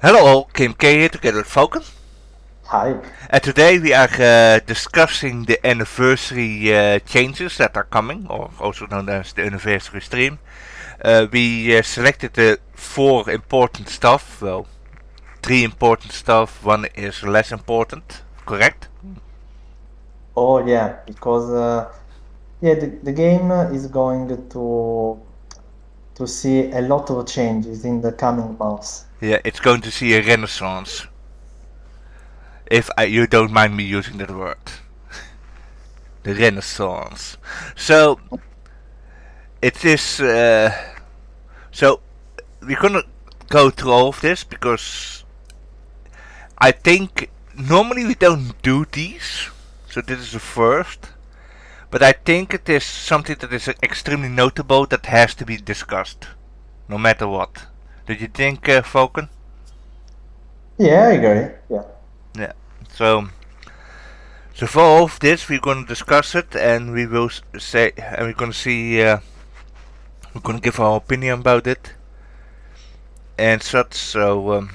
Hello all, K.M.K here together with Falcon. Hi. And today we are discussing the anniversary changes that are coming, or also known as the anniversary stream. We selected the four important stuff, well, three important stuff, one is less important, correct? Oh yeah, because the game is going to see a lot of changes in the coming months. Yeah, it's going to see a renaissance, if you don't mind me using that word. The renaissance. So, it is, so we're gonna go through all of this because I think normally we don't do these, so this is the first. But I think it is something that is extremely notable that has to be discussed, no matter what. Do you think, Falcon? Yeah, I agree. Yeah. Yeah. So, so for all of this, we're gonna discuss it, and we will say, and we're gonna see, we're gonna give our opinion about it, and such. So,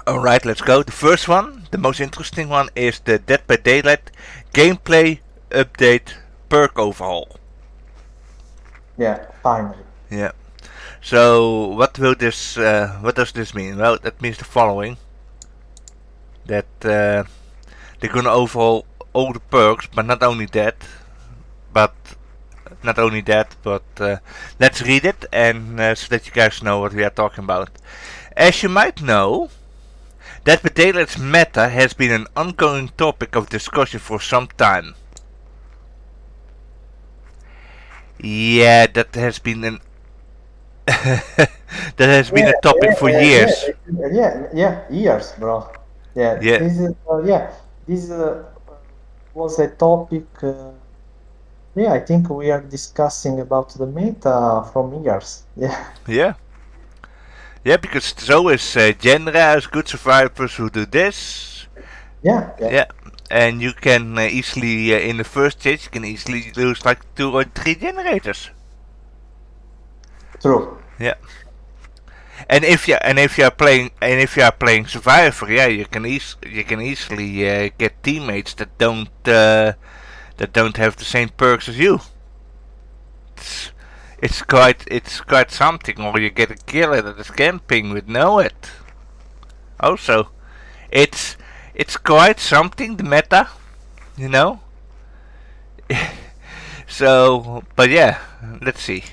alright, let's go. The first one, the most interesting one, is the Dead by Daylight gameplay update perk overhaul. Yeah, finally. Yeah. So what will this? What does this mean? Well, that means the following: that they're gonna overhaul all the perks, but not only that, but let's read it and so that you guys know what we are talking about. As you might know, Dead by Daylight's meta has been an ongoing topic of discussion for some time. Yeah, that has been an that has been Yeah, a topic for years. yeah, years, bro. Yeah, Yeah, this was a topic. Yeah, I think we are discussing about the meta from years. Yeah, yeah, yeah. Because there's always genres, good survivors who do this. yeah, Yeah, and you can easily in the first stage you can easily lose like 2 or 3 generators. true. Yeah, and if you are playing survivor, yeah, you can easily get teammates that don't have the same perks as you. It's, it's quite something, or you get a killer that is camping with no it. Also, it's it's quite something, the meta, you know. So, but yeah, let's see.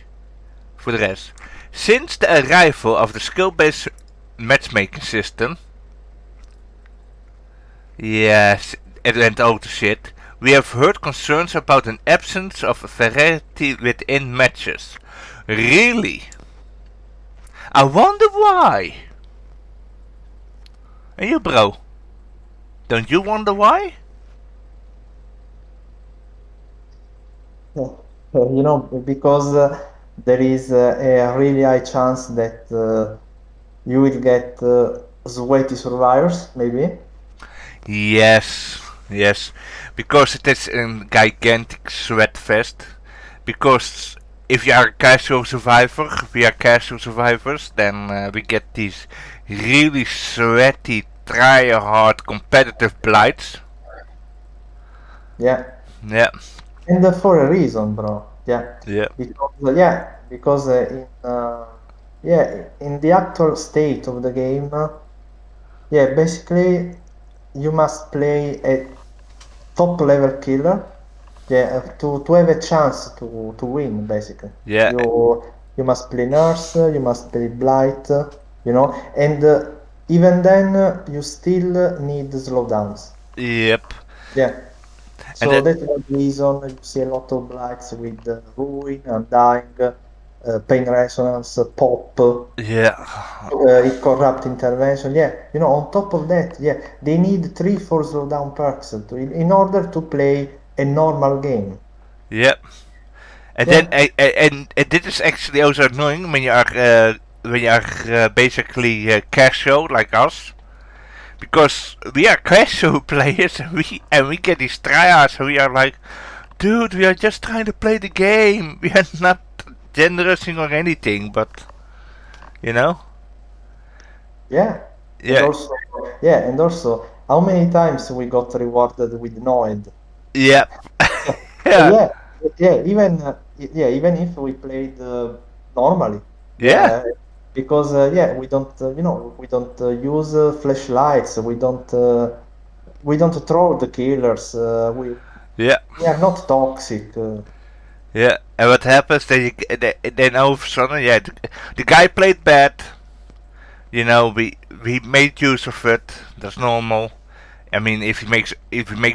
For the rest, since the arrival of the skill-based matchmaking system, yes, it went all to shit. We have heard concerns about an absence of variety within matches. Really? I wonder why. And you, bro? Don't you wonder why? Yeah. Because there is a really high chance that you will get sweaty survivors, maybe. Yes, yes. Because it is a gigantic sweat fest. Because if you are a casual survivor, we are casual survivors, then we get these really sweaty, try-hard, competitive blights. Yeah, Yeah, and for a reason, bro. Yeah, yeah, because in the actual state of the game, yeah, basically you must play a top level killer. Yeah, to have a chance to win, basically. yeah, You must play nurse, you must play blight, and even then you still need slowdowns. yep. Yeah, And so that's the reason you see a lot of blights with ruin, undying, pain resonance, pop, yeah, corrupt intervention. Yeah, on top of that, yeah, they need 3 4 slowdown perks in order to play a normal game. yep. And then Yeah. and this is actually also annoying when you are basically casual like us, because we are casual players and we get these tryouts and we are like, dude, we are just trying to play the game. We are not generousing or anything, but you know. Yeah, And Yeah, also, yeah, and also, how many times we got rewarded with Noed? yeah, Yeah, yeah, yeah, yeah. Even if we played normally, yeah, yeah, because yeah, we don't, we don't use flashlights. We don't throw the killers. yeah, We are not toxic. yeah. And what happens? Then all of a sudden, yeah, the guy played bad. You know, we made use of it. That's normal. I mean, if he makes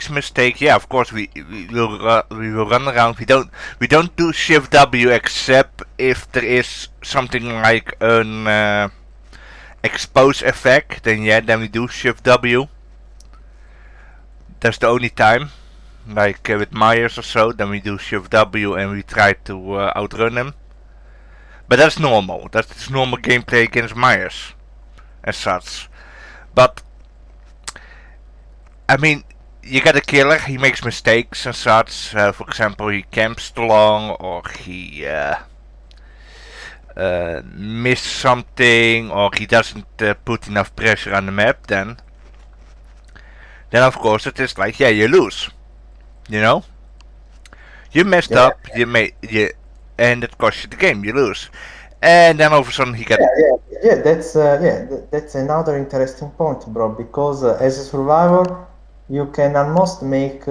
a mistake, yeah, of course we will run around. We don't do Shift W except if there is something like an expose effect. Then we do Shift W. That's the only time. Like with Myers or so, then we do Shift W and we try to outrun him. But that's normal. That's normal gameplay against Myers as such. But I mean, you got a killer. He makes mistakes and such. For example, he camps too long, or he missed something, or he doesn't put enough pressure on the map. Then of course it is like, yeah, you lose. You know, you messed Yeah, up. And it costs you the game. You lose. And then all of a sudden he got, yeah. That's another interesting point, bro. Because as a survivor, you can almost make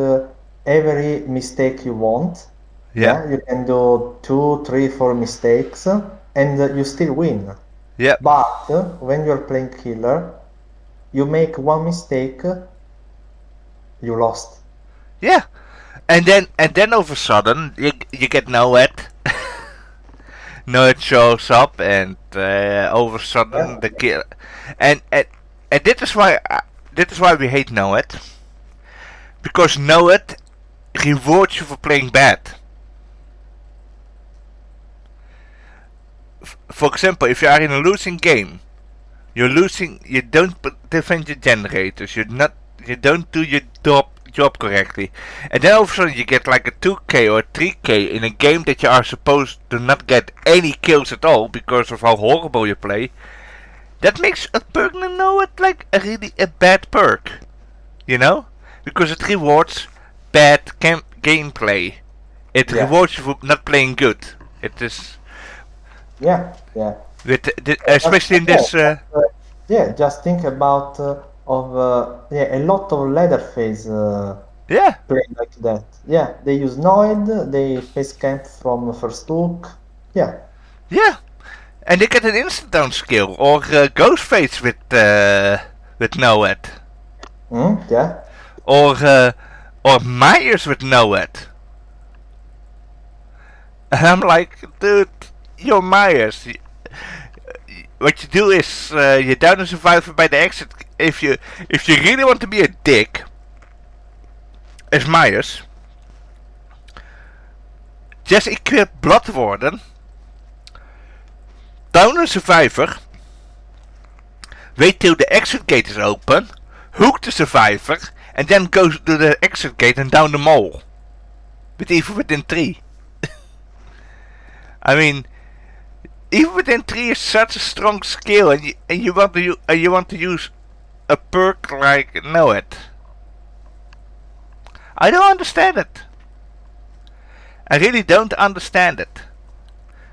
every mistake you want. yeah, Yeah, you can do two, three, four mistakes, and you still win. yeah, But when you're playing killer, you make one mistake, you lost. yeah. And then all of a sudden you get nowhere. No, it shows up, and all of a Yeah, sudden the kill, and this is why we hate Know It, because Know It rewards you for playing bad. For example, if you are in a losing game, you're losing. You don't defend your generators. You don't do your job correctly, and then all of a sudden you get like a 2K or a 3K in a game that you are supposed to not get any kills at all because of how horrible you play. That makes a perk know it like a bad perk, you know, because it rewards bad gameplay. It yeah, rewards you for not playing good. It is yeah. But especially in yeah, this. yeah, just think about a lot of Leatherface Yeah, play like that. Yeah, they use Noid, they face camp from first look. Yeah. yeah, and they get an instant down skill or Ghostface with Noed Yeah. or Myers with Noed. And I'm like, dude, you're Myers. What you do is you down a survivor by the exit. If you really want to be a dick, as Myers, just equip Blood Warden, down a survivor, wait till the exit gate is open, hook the survivor, and then go to the exit gate and down the mole. But even within 3. I mean, even within 3 is such a strong skill, and you want to use a perk like Know It. I don't understand it. I really don't understand it.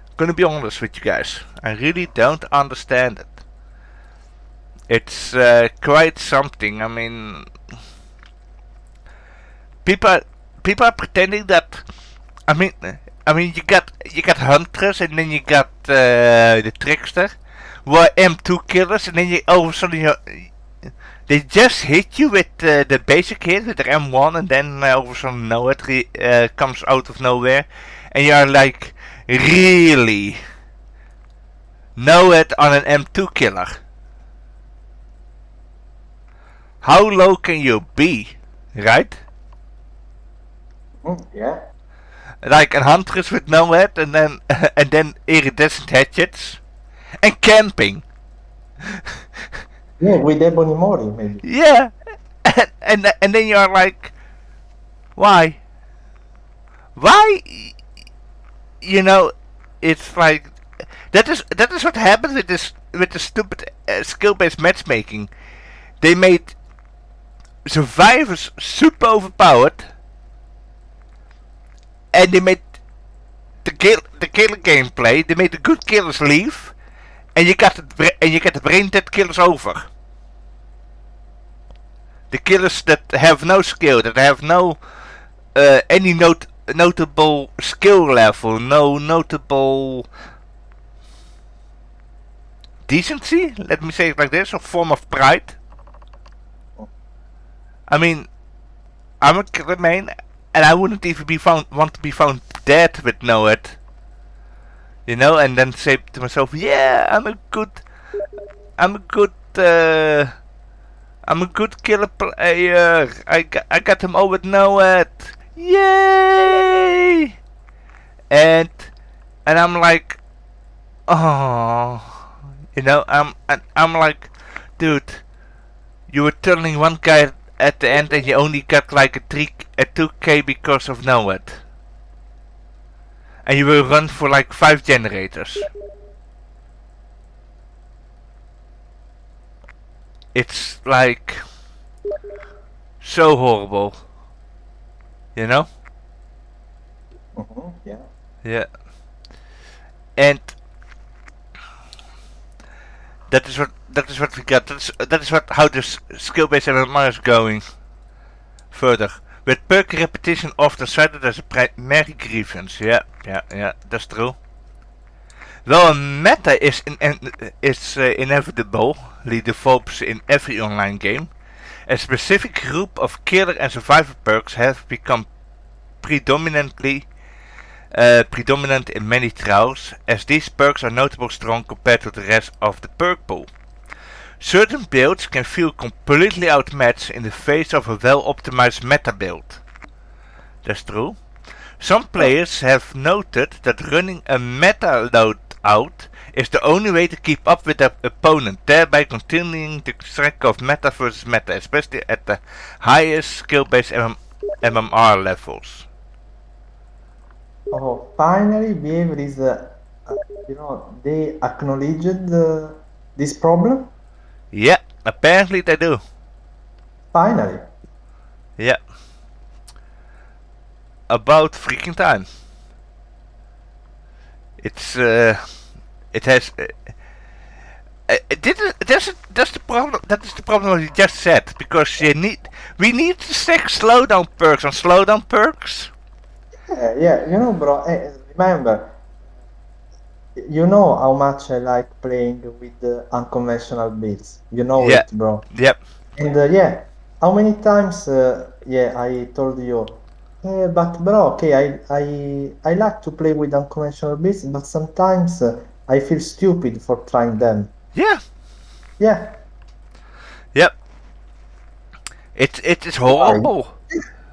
I'm gonna be honest with you guys. I really don't understand it. It's quite something. I mean, people people are pretending that. I mean, you got Huntress and then you got the Trickster, who are M2 killers, and then all of a sudden they just hit you with the basic hit with their M1, and then all of a sudden no it comes out of nowhere, and you are like, really? Know it on an M2 killer? How low can you be, right? Yeah. Like a Huntress with no head, and then and then iridescent hatchets, and camping. Yeah, with Ebony Mori, maybe. Yeah, and then you're like, why? Why? You know, it's like that is what happens with this with the stupid skill-based matchmaking, they made survivors super overpowered, and they made the killer gameplay. They made the good killers leave, and you get the brain dead killers over. The killers that have no skill, that have no any notable skill level, no notable decency, let me say it like this, a form of pride. I mean, I'm a killer main, and I wouldn't even want to be found dead with no it. You know, and then say to myself, yeah, I'm a good killer player. I got them all with no it. Yay! And I'm like, oh, you know, I'm like, dude, you were turning one guy at the end and you only got like a 2k because of no it. And you will run for like 5 generators. It's like so horrible. You know? Yeah. Yeah. And that is what we got. That is how this skill-based MMR is going further. With perk repetition often cited as a primary grievance. Yeah, that's true. Though a meta is inevitably develops in every online game, a specific group of killer and survivor perks have become predominant in many trials, as these perks are notably strong compared to the rest of the perk pool. Certain builds can feel completely outmatched in the face of a well-optimized meta build. That's true. Some players have noted that running a meta loadout is the only way to keep up with their opponent, thereby continuing the track of meta versus meta, especially at the highest skill-based MMR levels. Oh, finally, behavior is, they acknowledged this problem. Yeah, apparently they do. Finally. Yeah. About freaking time. It's it has that's the problem. That is the problem what you just said, because we need to stack slowdown perks on slowdown perks. Yeah, bro, remember, you know how much I like playing with unconventional builds. You know Yeah. it, bro. Yep. And yeah, how many times, yeah, I told you, but bro, okay, I like to play with unconventional builds, but sometimes I feel stupid for trying them. Yeah. Yeah, Yep. It is why? horrible.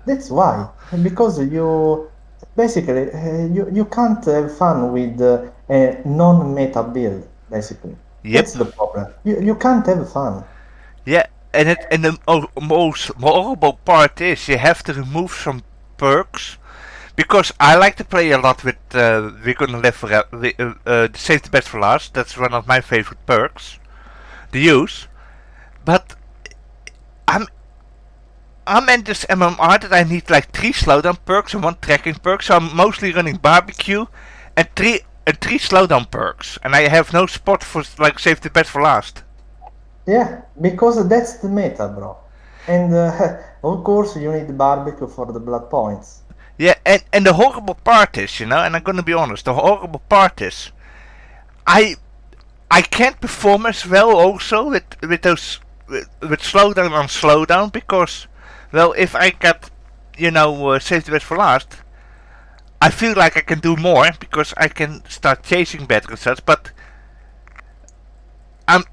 That's why. Because you basically you can't have fun with a non-meta build. Basically, Yep. that's the problem. You can't have fun. Yeah. And the most horrible part is you have to remove some perks, because I like to play a lot with We're Gonna Live Forever. Save the Best for Last. That's one of my favorite perks to use. But I'm I'm in this MMR that I need like 3 slowdown perks and 1 tracking perk, so I'm mostly running barbecue and 3 slowdown perks, and I have no spot for like save the best for last. Yeah, because that's the meta, bro. And of course, you need barbecue for the blood points. Yeah, and the horrible part is, and I'm gonna be honest, the horrible part is, I I can't perform as well also with those with slowdown on slowdown, because, well, if I got save the best for last, I feel like I can do more because I can start chasing better and such. But I'm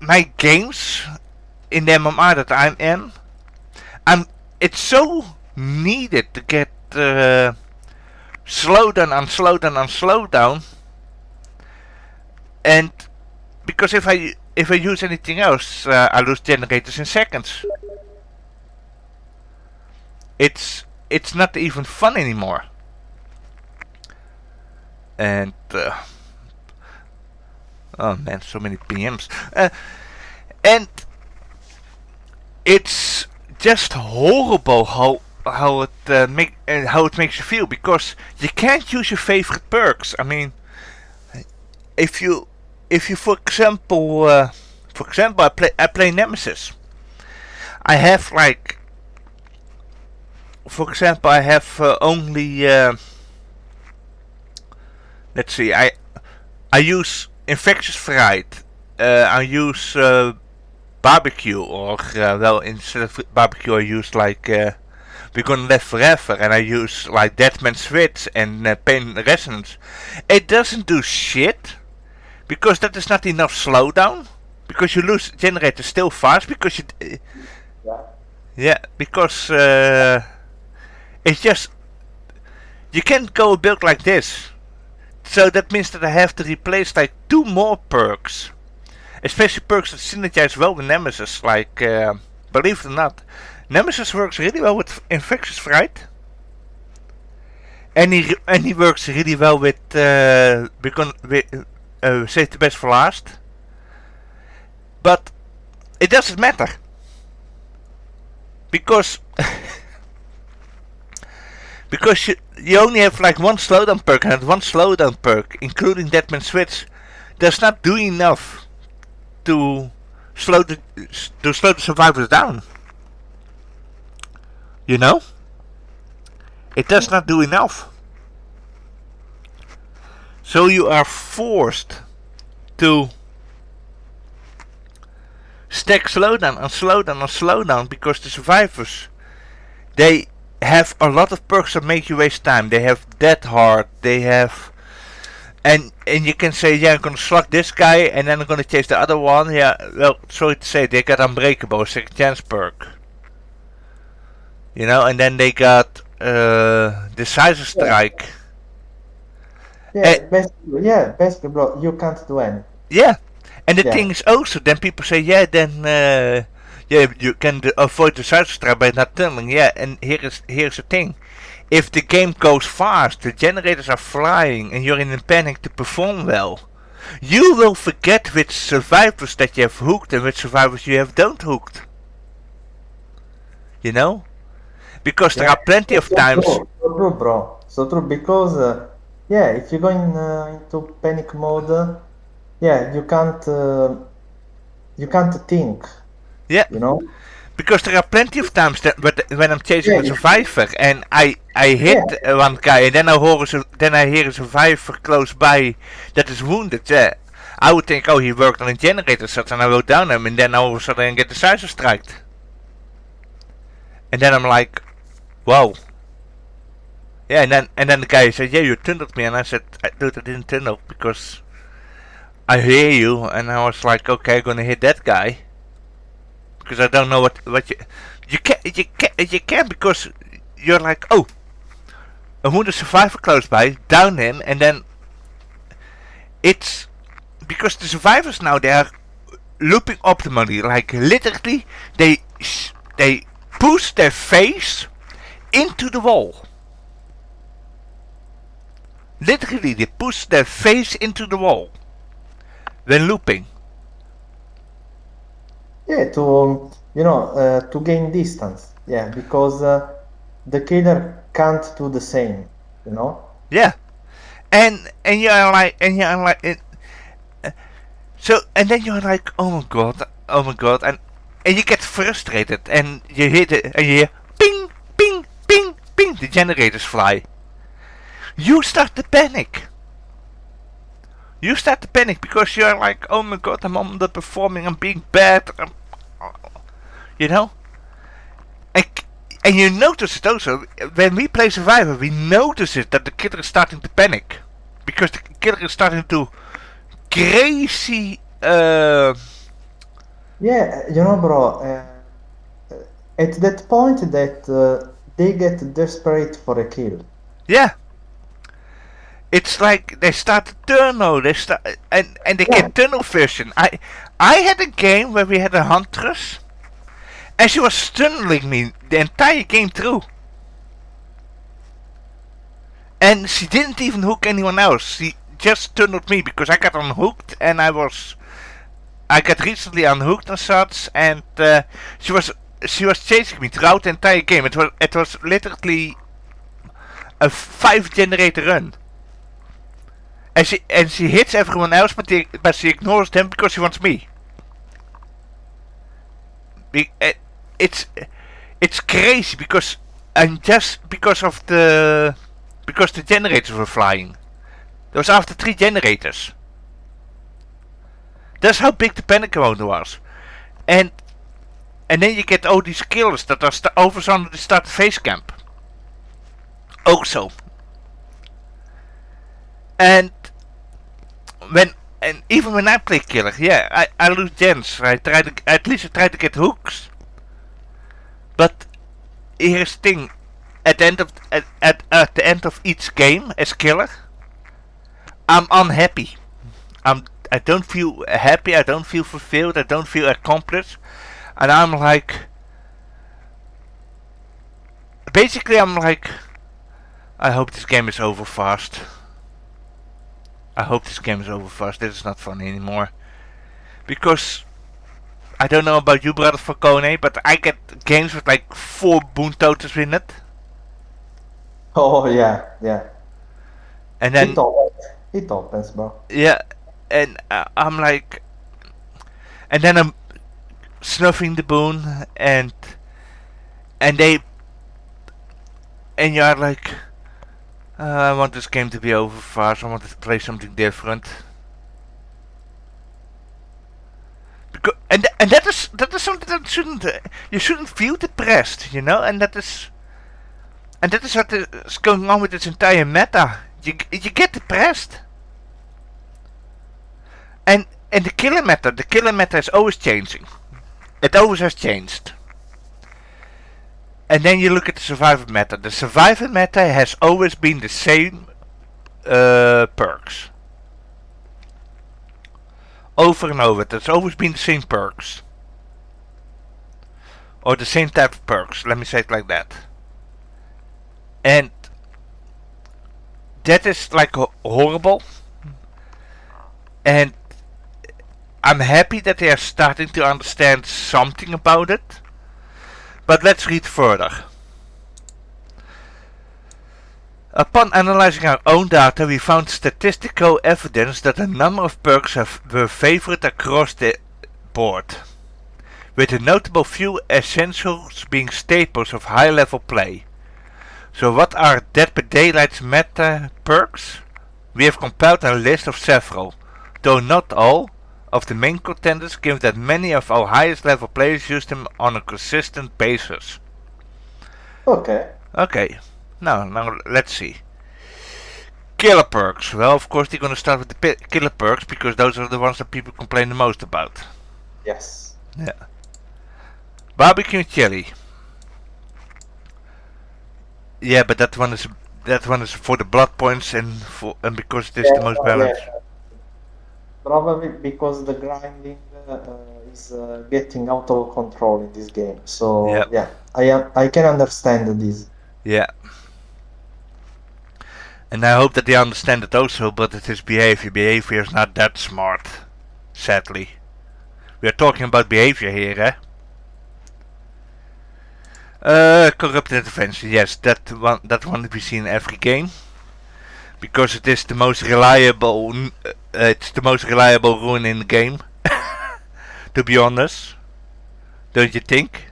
my games in the MMR that I'm in, it's so needed to get slowdown on slowdown on slowdown, and because if I use anything else, I lose generators in seconds. It's not even fun anymore. And Oh man, so many PMs. And it's just horrible how it makes you feel, because you can't use your favorite perks. I mean, if you for example I play Nemesis. I have like, for example, I have only let's see, I use infectious fright. I use barbecue, or well, instead of barbecue I use like we're gonna live forever, and I use like Deadman Switch and pain resonance. It doesn't do shit, because that is not enough slowdown, because you lose generators still fast, because you Yeah. yeah, because it's just, you can't go a build like this. So that means that I have to replace like 2 more perks, especially perks that synergize well with Nemesis. Like, believe it or not, Nemesis works really well with Infectious Fright, and he works really well with save the best for last. But it doesn't matter, because because you only have like 1 slowdown perk, and that 1 slowdown perk, including Deadman Switch, does not do enough to slow the survivors down. You know, it does not do enough. So you are forced to stack slowdown and slowdown and slowdown, because the survivors, they have a lot of perks that make you waste time. They have Dead Hard, they have, and you can say, yeah, I'm gonna slug this guy and then I'm gonna chase the other one. Yeah, well, sorry to say, they got Unbreakable, second chance perk. You know, and then they got Decisive Strike. Basically, bro, you can't do anything. Yeah, and the Yeah. thing is also, then people say, yeah, then yeah, you can avoid the Decisive Strike by not tunneling. Yeah, and here's the thing. If the game goes fast, the generators are flying, and you're in a panic to perform well, you will forget which survivors that you have hooked and which survivors you have don't hooked. You know? Because there Yeah, are plenty of times. so true, bro. So true, because yeah, if you go into panic mode, yeah, you can't think, Yeah, you know? because there are plenty of times that when I'm chasing Yeah, a survivor and I yeah, hit one guy, and then I hear a survivor close by that is wounded. Yeah, I would think, oh, he worked on a generator set, and I will down him, and then all of a sudden I get the Decisive Strike. And then I'm like, whoa. Yeah, and then the guy said, yeah, you tunneled me, and I said, dude, I didn't tunnel, because I hear you, and I was like, okay, I'm gonna hit that guy, because I don't know what you can't, because you're like, oh, a wounded survivor close by, down him, and then it's because the survivors now, they are looping optimally, like literally they push their face into the wall. Literally, they push their face into the wall when looping. yeah, to gain distance. Yeah, because the killer can't do the same, you know? Yeah, and you're like so, and then you're like, oh my god, and you get frustrated, and you hit it, and you hear ping, ping, ping, ping, the generators fly. You start to panic. You start to panic, because you're like, oh my god, I'm underperforming, I'm being bad, you know? And, and you notice it also, when we play Survivor, we notice it, that the killer is starting to panic. Because the killer is starting to crazy, Yeah, bro, at that point that they get desperate for a kill. yeah. It's like they start to tunnel, and they Yeah, get tunnel vision. I had a game where we had a huntress, and she was tunneling me the entire game through. And she didn't even hook anyone else. She just turned me because I got unhooked and I got recently unhooked and such, and she was chasing me throughout the entire game. It was literally a 5 generator run. And she hits everyone else, but she ignores them because she wants me. It's it's crazy because because the generators were flying. There was after 3 generators. That's how big the panic mode was, and then you get all these killers that are over on the start face camp. Also, and even when I play killer, yeah, I lose gens. I try to get hooks, but here's the thing: at the end of each game as killer, I'm unhappy. I don't feel happy. I don't feel fulfilled. I don't feel accomplished, and I'm like, basically, I'm like, I hope this game is over fast. I hope this game is over fast. This is not funny anymore. Because I don't know about you, brother Falcone, but I get games with like 4 boon totals in it. Oh yeah. And then It opens, bro. yeah, and I'm like, and then I'm snuffing the boon, and they, and you're like, I want this game to be over fast. I want to play something different. Because, and that is something that shouldn't you shouldn't feel depressed, you know, and that is what is going on with this entire meta. You get depressed, and the killer meta is always changing. It always has changed. And then you look at the survivor meta. The survivor meta has always been the same perks. Over and over. There's always been the same perks. Or the same type of perks. Let me say it like that. And that is like horrible. And I'm happy that they are starting to understand something about it. But let's read further. Upon analyzing our own data, we found statistical evidence that a number of perks were favored across the board, with a notable few essentials being staples of high-level play. So what are Dead by Daylight's meta perks? We have compiled a list of several, though not all, of the main contenders, given that many of our highest level players use them on a consistent basis. Okay. Now let's see. Killer perks. Well, of course they're gonna start with the killer perks because those are the ones that people complain the most about. Yes. Yeah. Barbecue and chili. Yeah, but that one is for the blood points and because it is the most balanced. Yeah. Probably because the grinding is getting out of control in this game. So Yeah. I can understand this. Yeah. And I hope that they understand it also, but it is behavior. Behavior is not that smart, sadly. We are talking about behavior here, corrupted intervention. Yes, that one we see in every game, because it is the most reliable. It's the most reliable rune in the game. To be honest, don't you think?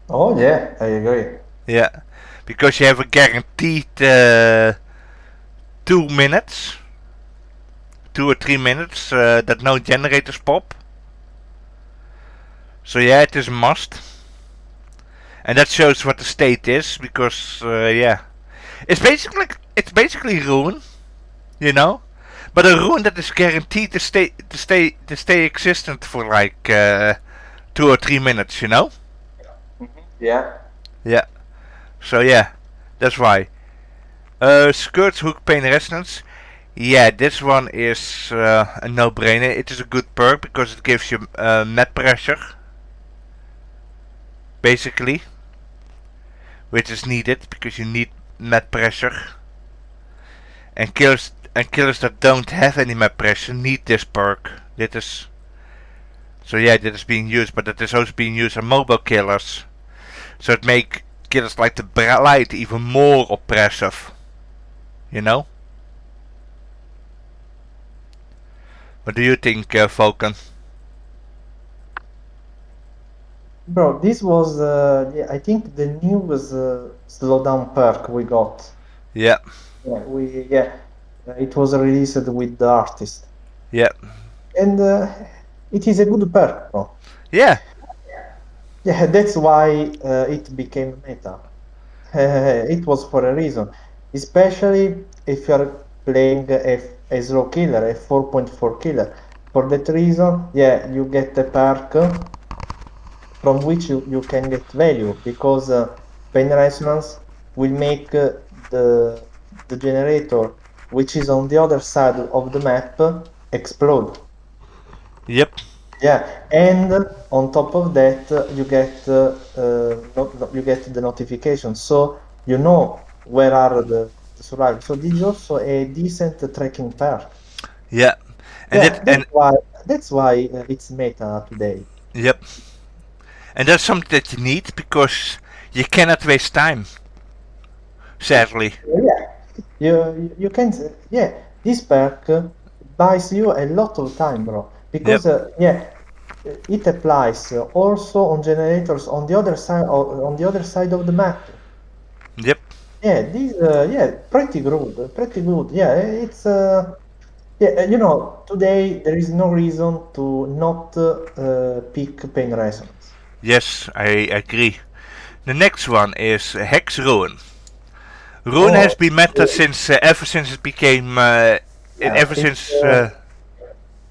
Oh yeah, I agree. Yeah, because you have a guaranteed 2 minutes, 2 or 3 minutes that no generators pop. So yeah, it is a must. And that shows what the state is, because yeah, it's basically rune, you know, but a rune that is guaranteed to stay existent for like 2 or 3 minutes, you know. Yeah. Yeah. So yeah, that's why. Skirts, hook, pain, resonance. Yeah, this one is a no-brainer. It is a good perk because it gives you net pressure, basically, which is needed because you need net pressure. And kills and killers that don't have any map pressure need this perk. Dit is... So yeah, that is being used, but it is also being used on mobile killers. So it make killers like the Blight even more oppressive. You know? What do you think, Falcon? Bro, this was, yeah, I think the newest slowdown perk we got. Yeah, Yeah, it was released with the artist, yeah, and it is a good perk, bro. yeah, Yeah, that's why it became meta. It was for a reason, especially if you're playing a slow killer, a 4.4 killer. For that reason, yeah, you get a perk from which you can get value because pain resonance will make the generator, which is on the other side of the map, explode. yep, Yeah, and on top of that, you get you get the notification, so you know where are the survivors. So this is also a decent tracking perk. yeah. And Yeah, it and that's why it's meta today. yep. And that's something that you need because you cannot waste time. Sadly. Yeah, you can yeah, this perk buys you a lot of time, bro, Yep, because yeah, it applies also on generators on the other side of the map. yep. Yeah, this yeah, pretty good, pretty good. Yeah, it's yeah, you know, today there is no reason to not pick pain resonance. Yes, I agree. The next one is Hex Rune. Rune has Oh, been meta since ever since it became yeah, ever it's since the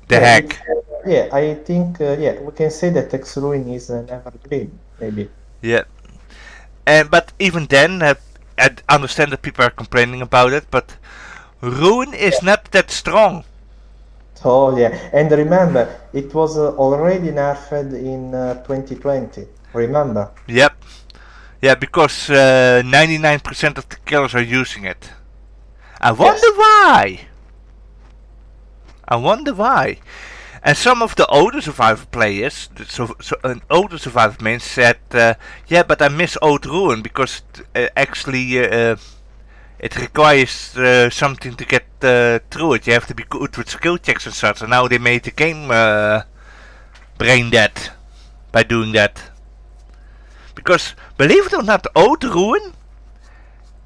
yeah, it's hack. yeah. I think yeah, we can say that Hex Rune is an evergreen, maybe. Yeah, and but even then, I understand that people are complaining about it, but Rune is not that strong. So yeah, and remember, it was already nerfed in 2020. Remember? Yep, yeah, because 99% of the killers are using it. I wonder Yes. why. I wonder why. And some of the older Survivor players, so an older Survivor main said, yeah, but I miss Old Ruin because actually it requires something to get through it. You have to be good with skill checks and such. And now they made the game brain dead by doing that. Because believe it or not, Old Ruin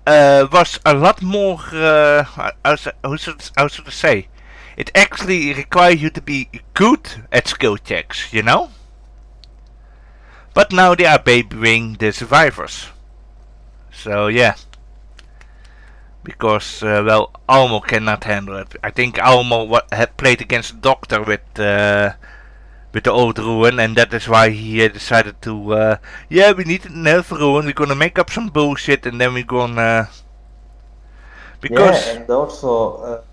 was a lot more. How should I say? It actually requires you to be good at skill checks, you know? But now they are babying the survivors. So yeah. Because, well, Almo cannot handle it. I think Almo had played against Doctor with the old Ruin, and that is why he decided to, yeah, we need another Ruin, we're gonna make up some bullshit, and then we're gonna... Yeah, Because, and also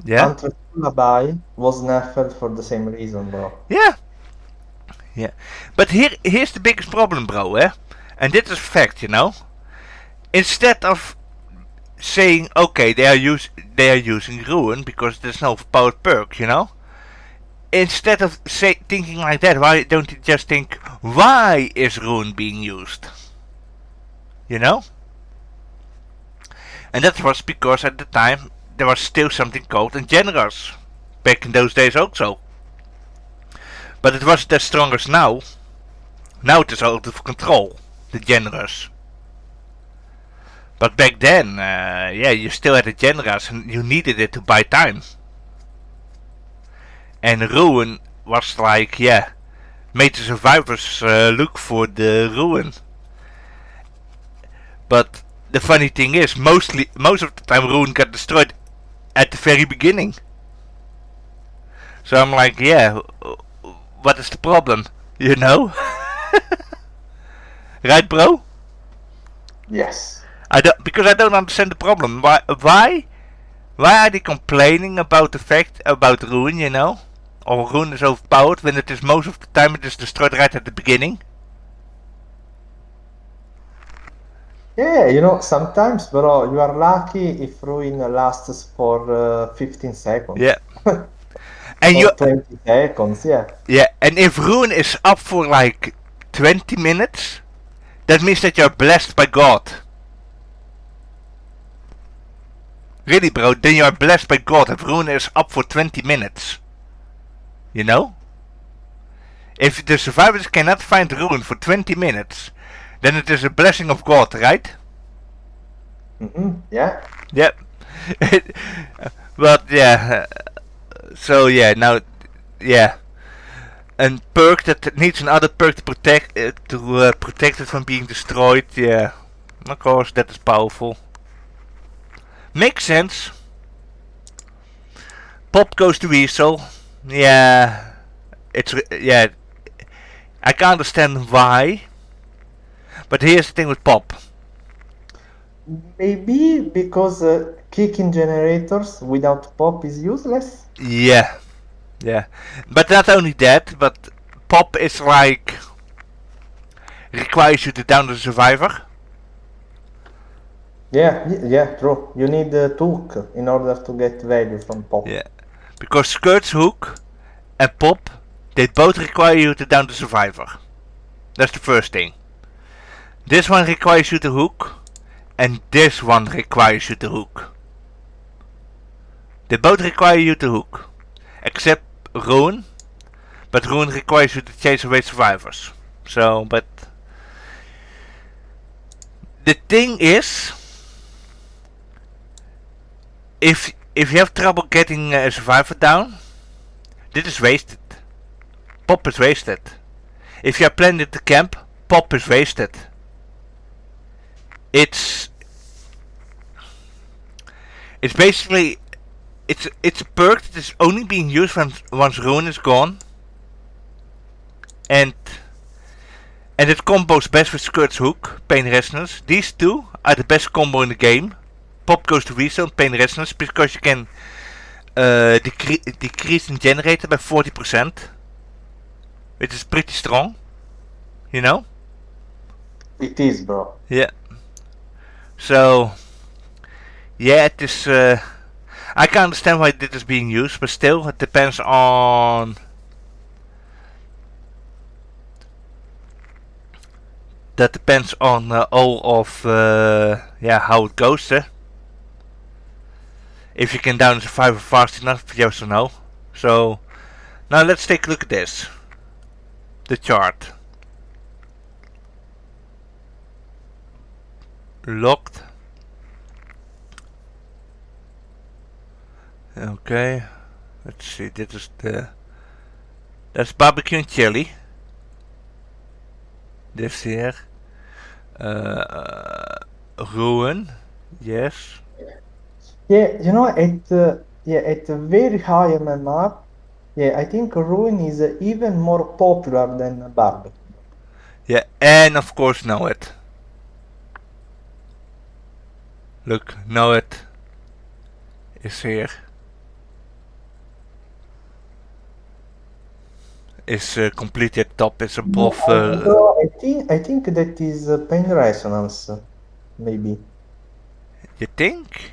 yeah, Hunter's Lullaby was nerfed for the same reason, bro. yeah, yeah. But here's the biggest problem, bro, eh? And this is fact, you know? Instead of saying, okay, they are using Ruin because there's no powered perk, you know? Instead of thinking like that, why don't you just think, why is Rune being used? You know? And that was because at the time there was still something called a generous. Back in those days also. But it wasn't as strong as now. Now it is out of control, the generous. But back then, yeah, you still had a generous and you needed it to buy time. And Ruin was like, yeah, made the survivors look for the Ruin. But the funny thing is, most of the time Ruin got destroyed at the very beginning. So I'm like, yeah, what is the problem? You know? Right, bro? Yes. Because I don't understand the problem. Why are they complaining about the fact about Ruin, you know? Or Ruin is overpowered when it is most of the time it is destroyed right at the beginning? Yeah, you know, sometimes, bro, you are lucky if ruin lasts for 15 seconds Yeah. And you or 20 seconds. Yeah. yeah, and if Rune is up for like 20 minutes, that means that you're blessed by God. Really, bro, then you're blessed by God if Rune is up for 20 minutes. You know? If the survivors cannot find Rune for 20 minutes, then it is a blessing of God, right? Yeah. Yep. But yeah, so yeah, now, yeah. And perk that needs another perk to protect it from being destroyed. Yeah, of course that is powerful. Makes sense. Pop goes to Weasel. Yeah, yeah. I can understand why, but here's the thing with Pop. Maybe because kicking generators without pop is useless. Yeah, yeah. But not only that, but Pop is like requires you to down the survivor. Yeah, yeah, true. You need a took in order to get value from pop. Yeah, because Skirt's hook and Pop, they both require you to down the survivor. That's the first thing. This one requires you to hook, and this one requires you to hook. They both require you to hook, except Rune, but Rune requires you to chase away survivors. So, but the thing is, if you have trouble getting a survivor down, this is wasted. Pop is wasted. If you are planning to camp, Pop is wasted. It's it's basically it's a perk that is only being used once Rune is gone, and it combos best with Skirt's hook, Pain Resonance. These two are the best combo in the game. Pop goes to Weasel and Pain Resonance because you can decrease the generator by 40%, which is pretty strong, you know? It is, bro. Yeah. So, yeah, it is. I can understand why this is being used, but still, it depends on. That depends on all of yeah, how it goes. If you can down the survivor fast enough, yes or no. So now let's take a look at this. The chart. Locked. Okay. Let's see. Dit is the. That's barbecue and chili. This here. Ruin. Yes. Yeah, you know, at a very high MMR, yeah, I think Ruin is even more popular than Barbecue. Yeah, and of course know it. Look, know it is here. Is completely at top. It's No, above. bro, I think that is pain resonance, maybe. You think?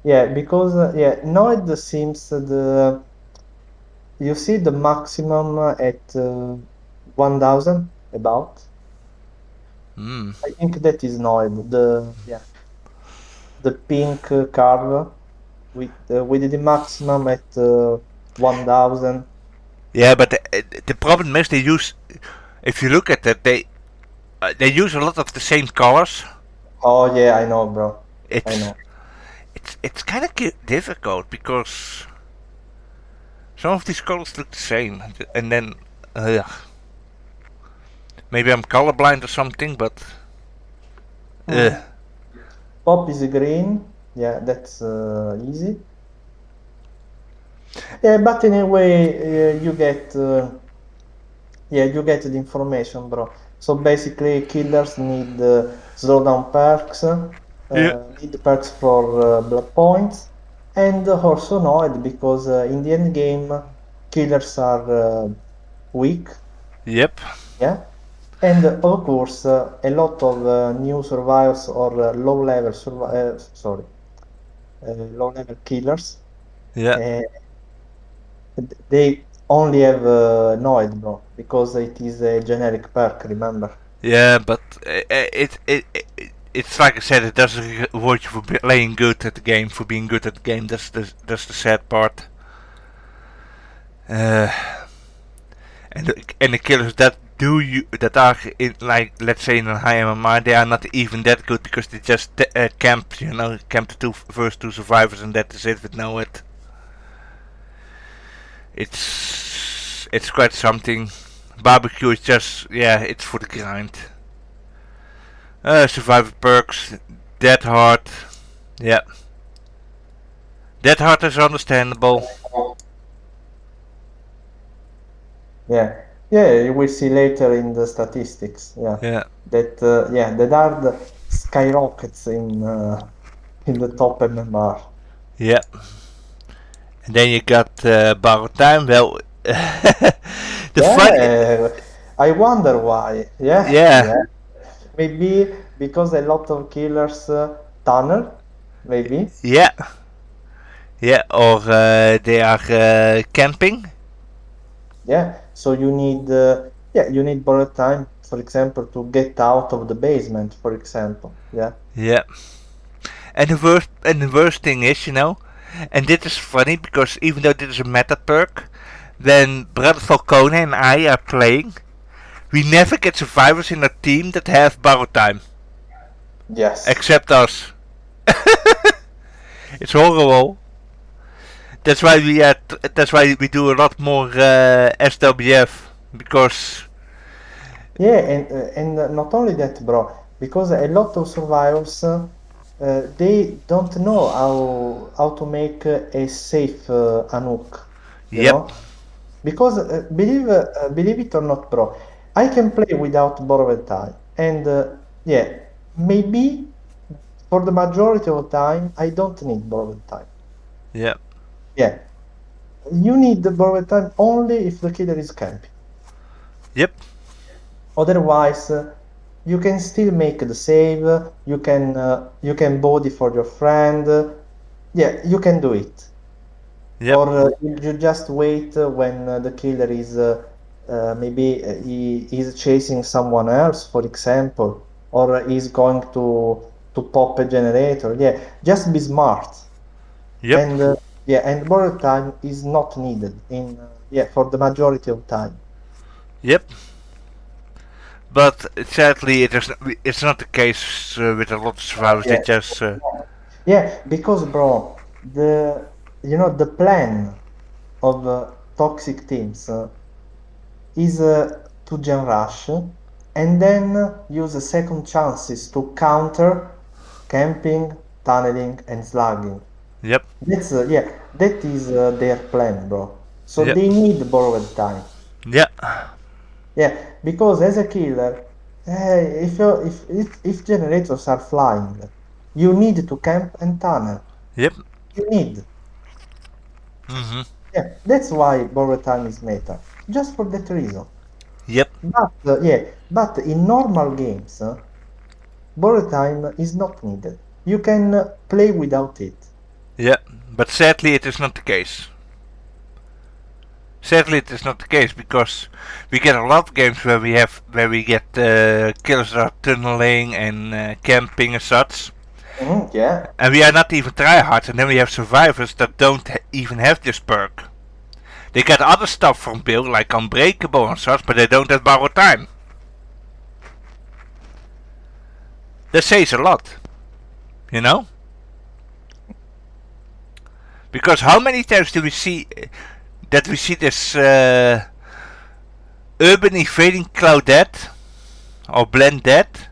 Yeah, because yeah, Noid seems the you see the maximum at 1000 about. Hmm. I think that is Noid, the yeah, the pink curve with the maximum at 1000. Yeah, but the problem is they use. If you look at that, they use a lot of the same colors. Oh yeah, I know, bro. I It's know. it's kind of difficult because some of these colors look the same, and then maybe I'm colorblind or something, but uh, Hmm. Pop is green. Yeah, that's easy. Yeah, but anyway, you get the information, bro. So basically, killers need slowdown perks, yeah, need perks for blood points, and also Noid because in the end game, killers are weak. yep, Yeah, And of course, a lot of new survivors or low-level killers. Yeah, Uh, they only have Noid, bro, because it is a generic perk. Remember? yeah, but it's like I said, it doesn't reward you for playing good at the game, for being good at the game. That's the sad part. Uh, and the killers that do you that are in, like, let's say, in a high MMR, they are not even that good because they just camp, camp the first two survivors, and that is it with no it. It's quite something. Barbecue is just, yeah, it's for the grind. Survivor perks, dead hard, yeah, dead hard is understandable. Yeah, yeah. You will see later in the statistics. Yeah, Yeah, that yeah, the dart skyrockets in the top MMR. yeah. And then you got borrow time. Well, the funny, Yeah, I wonder why. Yeah, yeah, yeah. Maybe because a lot of killers tunnel, maybe. yeah, yeah, or they are camping. Yeah, so you need yeah, you need bullet time, for example, to get out of the basement, for example. Yeah. Yeah, and the worst thing is, and this is funny because even though this is a meta perk, when Brother Falcone and I are playing, we never get survivors in our team that have borrow time, Yes. except us. It's horrible. That's why we do a lot more SWF because Yeah, and not only that, bro, because a lot of survivors they don't know how to make a safe Anuk, you yep, know? Because believe it or not, bro, I can play without borrowed time, and yeah, maybe for the majority of the time I don't need borrowed time. yep, Yeah, you need the borrowed time only if the killer is camping. yep, Otherwise, you can still make the save. You can body for your friend. Yeah, you can do it. yep, Or you just wait when the killer is maybe he is chasing someone else, for example, or he's going to pop a generator. Yeah, just be smart. yep, And yeah, and borrow time is not needed in yeah for the majority of time. yep. But sadly, it's not the case with a lot of survivors. They Yeah, just yeah, because bro, the plan of toxic teams is to gen rush and then use second chances to counter camping, tunneling, and slugging. yep, That's yeah, that is their plan, bro. So yep, they need borrowed time. yeah, Yeah, because as a killer, if generators are flying, you need to camp and tunnel. yep, You need. mhm, Yeah, that's why borrowed time is meta. Just for that reason. yep, But yeah, but in normal games, borrow time is not needed. You can play without it. yeah. But sadly, it is not the case. Sadly, it is not the case because we get a lot of games where we get killers that are tunneling and camping and such, Mhm, yeah. and we are not even tryhards, and then we have survivors that don't even have this perk. They get other stuff from build like unbreakable and such, but they don't have borrow time. That says a lot, you know? Because how many times do we see this urban invading Claudette or Blendette,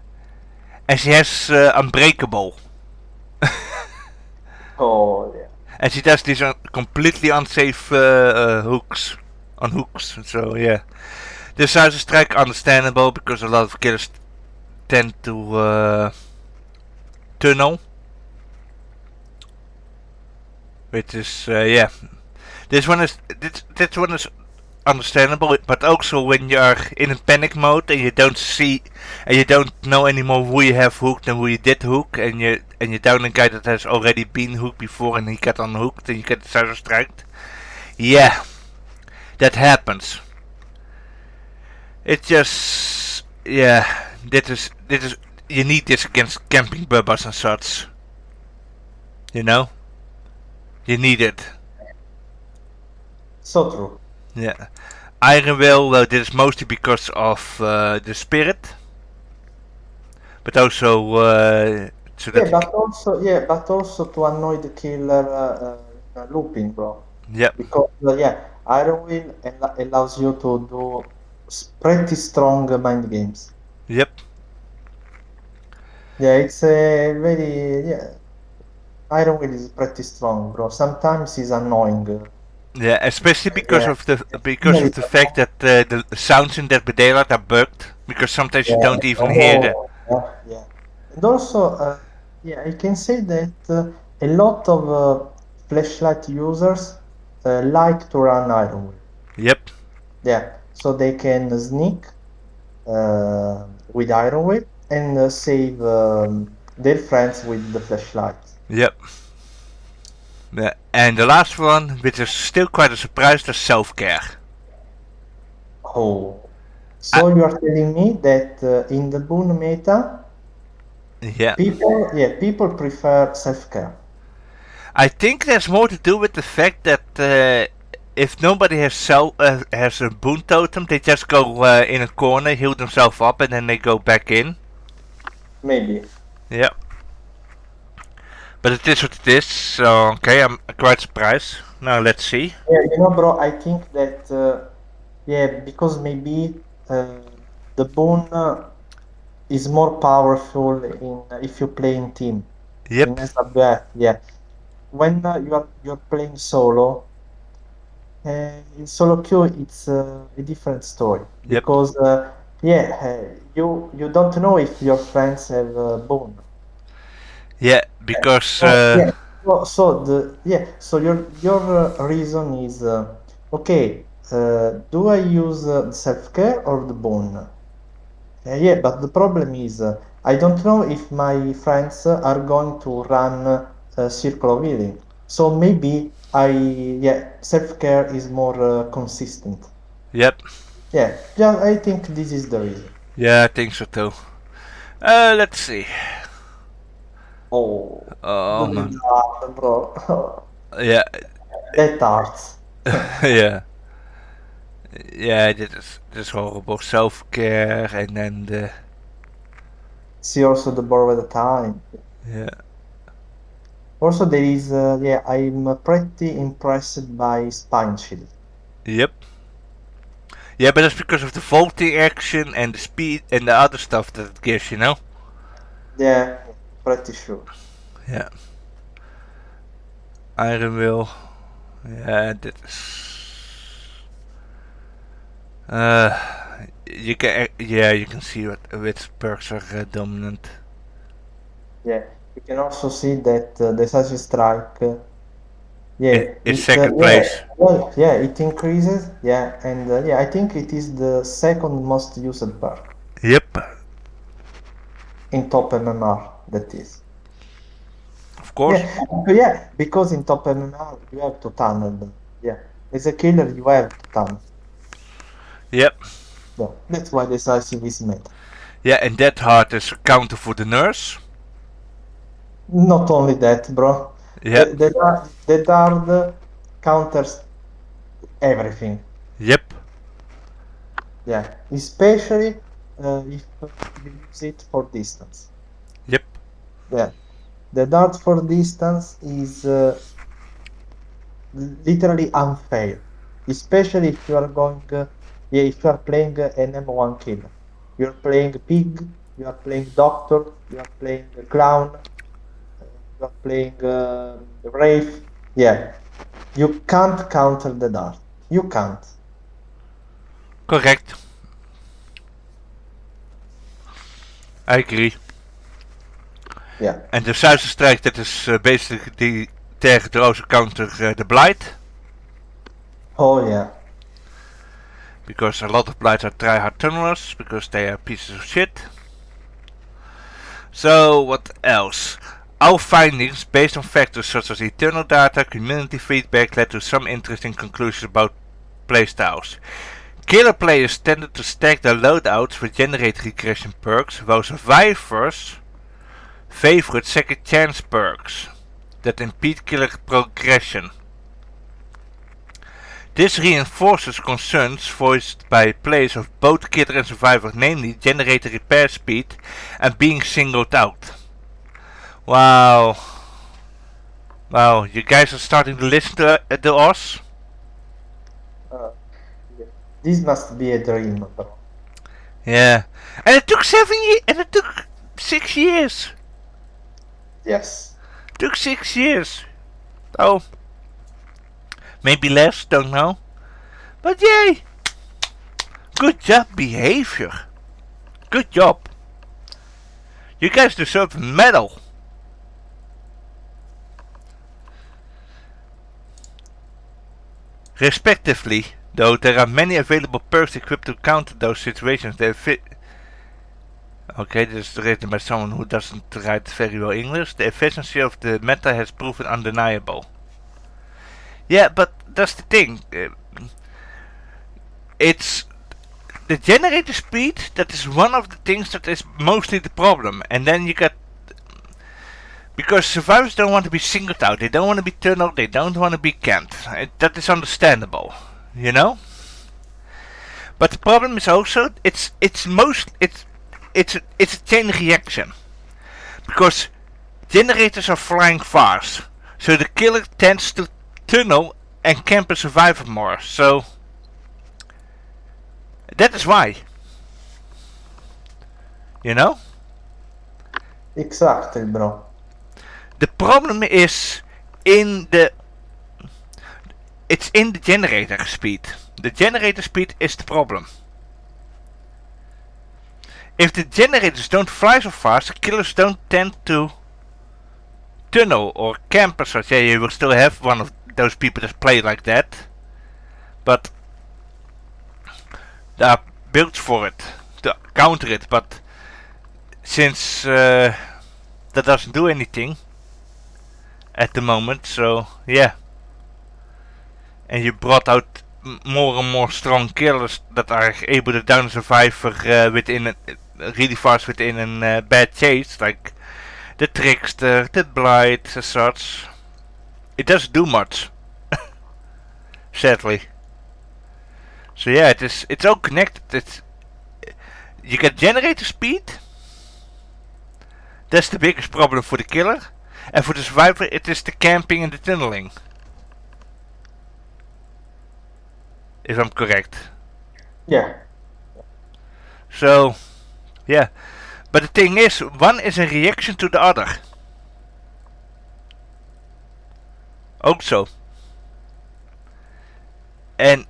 and she has unbreakable, Oh yeah. and she does these completely unsafe hooks on hooks. So yeah, this size of strike understandable because a lot of killers tend to tunnel, which is yeah. This one is understandable, but also when you are in a panic mode and you don't see and you don't know anymore who you have hooked and who you did hook, and you down a guy that has already been hooked before and he got unhooked and you get cyber striked. Yeah, that happens. It just, yeah, this is you need this against camping bubbas and such. You know, you need it. So true. Yeah. Iron Will, this is mostly because of the spirit, but also so Yeah, that you but also, yeah, but also to annoy the killer in looping, bro. yep, Because Iron Will allows you to do pretty strong mind games. yep, Yeah, it's a very Iron Will is pretty strong, bro. Sometimes it's annoying. yeah, especially Yeah, because killer of is the fact that the sounds in that daylight are bugged because sometimes you yeah. don't even hear the Oh, yeah. And also, yeah, I can say that a lot of flashlight users like to run Iron Will. yep, Yeah, so they can sneak with Iron Will and save their friends with the flashlight. yep. Yeah. And the last one, which is still quite a surprise, the self care. Oh, I, so you are telling me that in the Boon meta, yeah, people prefer self-care. I think there's more to do with the fact that if nobody has a boon totem, they just go in a corner, heal themselves up, and then they go back in. Maybe. Yeah, but it is what it is. So okay, I'm quite surprised. Now let's see. Yeah, bro, I think that because maybe the boon is more powerful in if you play in team. In Yep, SWF, yeah. When you're playing solo, in solo queue, it's a different story yep, because you don't know if your friends have boon. yeah, because So yeah, so your reason is okay. Do I use self-care or the bone? Yeah, but the problem is I don't know if my friends are going to run circle of healing. So maybe self-care is more consistent. yep, Yeah, I think this is the reason. yeah, I think so too. Let's see. Oh, Oh the man, bizarre, bro. yeah, That hurts. yeah, yeah. This is horrible self care, and then the See also the borrow at the time. yeah, Also, there is, I'm pretty impressed by Spine Shield. yep. Yeah, but that's because of the vaulting action and the speed and the other stuff that it gives, you know? Yeah, pretty sure. Yeah. Iron Will. Yeah, that is. You can see what which perks are dominant. Yeah, you can also see that the Decisive Strike, It's second place. it increases. Yeah, and I think it is the second most used perk Yep, in top MMR. That is. of course. Yeah, because in top MMR you have to tunnel. Yeah, as a killer you have to tunnel. Yep. Yeah, that's why Decisive is meta. Yeah, and that heart is a counter for the nurse. Not only that, bro. Yep. The dart counters everything. Yep. Yeah, especially if you use it for distance. Yep. Yeah, the dart for distance is literally unfair, especially if you are going, if you are playing an M1 killer. You're playing pig, you are playing doctor, you are playing clown, you are playing wraith. Yeah, you can't counter the dart. You can't. Correct. I agree. Yeah. En de Zuiderstrijk, dat is basically tegen de roze counter de Blight. Oh yeah. because a lot of blights are tryhard tunnelers because they are pieces of shit. So what else? Our findings, based on factors such as internal data, community feedback, led to some interesting conclusions about playstyles. Killer players tended to stack their loadouts with generate regression perks, while survivors favored second chance perks that impede killer progression. This reinforces concerns voiced by players of both killer and survivor, namely generator repair speed and being singled out. Wow. Wow, you guys are starting to listen to us? Yeah. This must be a dream, bro. Yeah. And it took 7 years, and it took 6 years. Yes. It took 6 years. Oh. Maybe less, don't know. But yay! Good job, behavior. Good job. You guys deserve a medal. Respectively, though there are many available perks equipped to counter those situations, they fit. Okay, this is written by someone who doesn't write very well English. The efficiency of the meta has proven undeniable. Yeah, but that's the thing. It's the generator speed that is one of the things that is mostly the problem. And then you got, because survivors don't want to be singled out, they don't want to be turned out, they don't want to be camped. That is understandable, you know. But the problem is also it's a chain reaction, because generators are flying fast, so the killer tends to tunnel and camp a survivor more. So that is why, you know. Exactly, bro. The problem is it's in the generator speed. The generator speed is the problem. If the generators don't fly so fast, killers don't tend to tunnel or camp as such. Yeah, you will still have one of those people that play like that, but there are builds for it to counter it. But since that doesn't do anything at the moment, so yeah. And you brought out more and more strong killers that are able to down a survivor within really fast within a bad chase, like the trickster, the blight, as such. It doesn't do much, sadly. So yeah, it's all connected. You get generator speed. That's the biggest problem for the killer, and for the survivor it is the camping and the tunneling. If I'm correct. Yeah. So, yeah. But the thing is, one is a reaction to the other. Also. And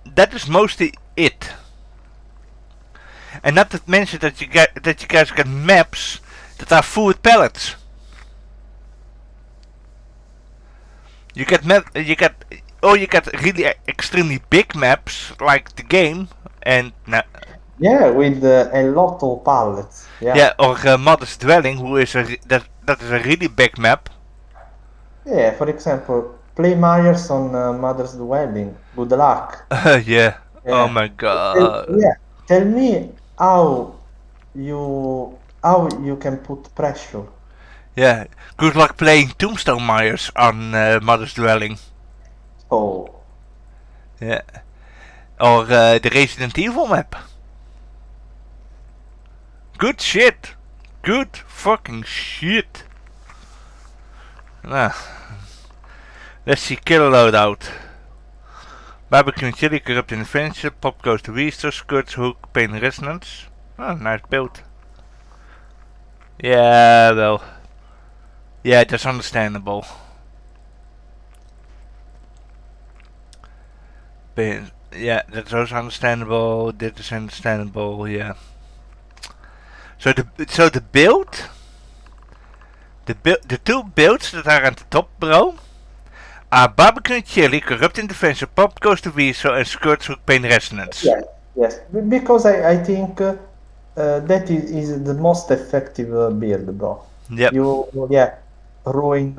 that is mostly it. And not to mention that you guys get maps that are full with pallets. You get really extremely big maps like the game, and Yeah, with a lot of pallets. Yeah. yeah, or Mother's Dwelling, who is that is a really big map. Yeah, for example, play Myers on Mother's Dwelling. Good luck. Yeah. Oh Yeah. my god. Yeah. Tell me how you can put pressure. Yeah. Good luck playing Tombstone Myers on Mother's Dwelling. Oh. Yeah. Or the Resident Evil map. Good shit. Good fucking shit. Nah. Let's see kill loadout. Barbecue and chili, corrupt intervention, pop goes to Weaster, skirts, hook, pain resonance. Oh, nice build. Yeah, well. Yeah, that's understandable. Yeah, that's also understandable. That is understandable, yeah. So the build, the two builds that are at the top, bro, Barbecue chili, corrupting defense, pop goes to weasel, and skirts with pain resonance. Yes, yes. Because I think that is the most effective build, bro. Yep. Yeah, ruin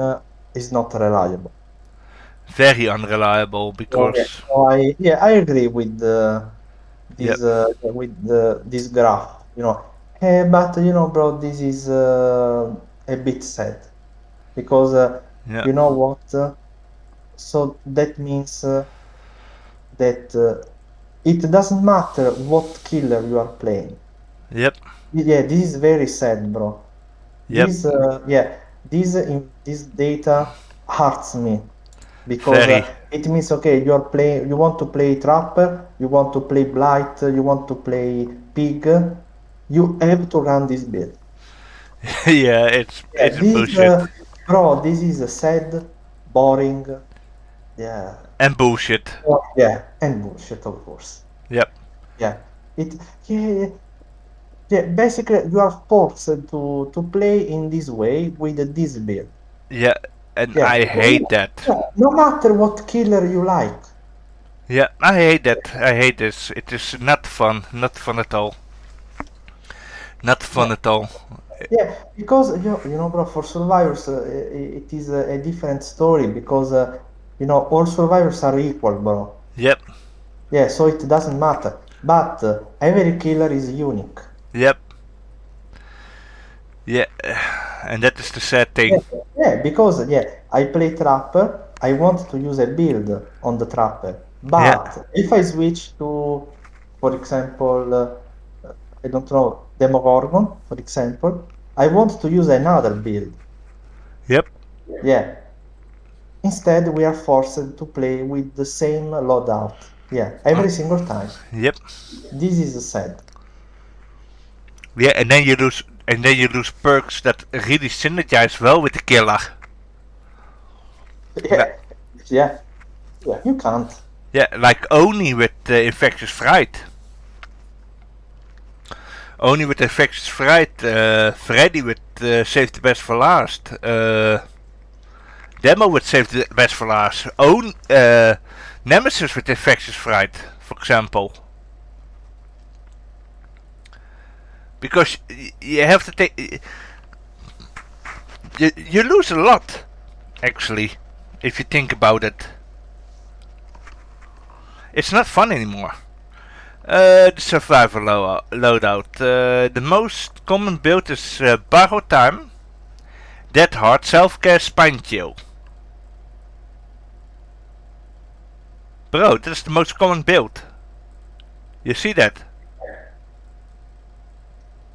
is not reliable. Very unreliable Okay. because. So I agree with Yep. this graph, you know. But you know, bro, this is a bit sad because Yep. you know what? So that means that it doesn't matter what killer you are playing. Yep. Yeah, this is very sad, bro. Yep. This data hurts me because Very. it means okay, you want to play trapper, you want to play blight, you want to play pig, you have to run this build. Yeah, it's Yeah, this bullshit. bro, this is a sad, boring, yeah, And bullshit. yeah, and bullshit, of course. Yep. Yeah, it yeah, yeah. Basically, you are forced to play in this way with this build. Yeah. And Yeah, I hate that. yeah, no matter what killer you like. Yeah, I hate that. I hate this. It is not fun. Not fun at all. Not Yeah, fun at all. yeah, because you know, bro, for survivors, it is a different story because you know all survivors are equal, bro. Yep. Yeah, so it doesn't matter. But every killer is unique. Yep. Yeah. And that is the sad Yeah, thing. yeah, because yeah, I play trapper. I want to use a build on the trapper, Yeah. but if I switch to, for example, I don't know, Demogorgon, for example, I want to use another build. Yep. Yeah. Instead, we are forced to play with the same loadout. Yeah, Uh, every single time. yep. This is sad. Yeah, and then you lose. And then you lose perks that really synergize well with the killer. Yeah, yeah, yeah. You can't. Yeah, like Oni with Infectious Fright. Oni with Infectious Fright. Freddy with Save the Best for Last. Demo with Save the Best for Last. Nemesis with Infectious Fright, for example. Because you have to take. You lose a lot, actually, if you think about it. It's not fun anymore. The survival loadout. The most common build is Borrow Time, Dead Hard, Self-Care, Spine Chill. Bro, that's the most common build. You see that?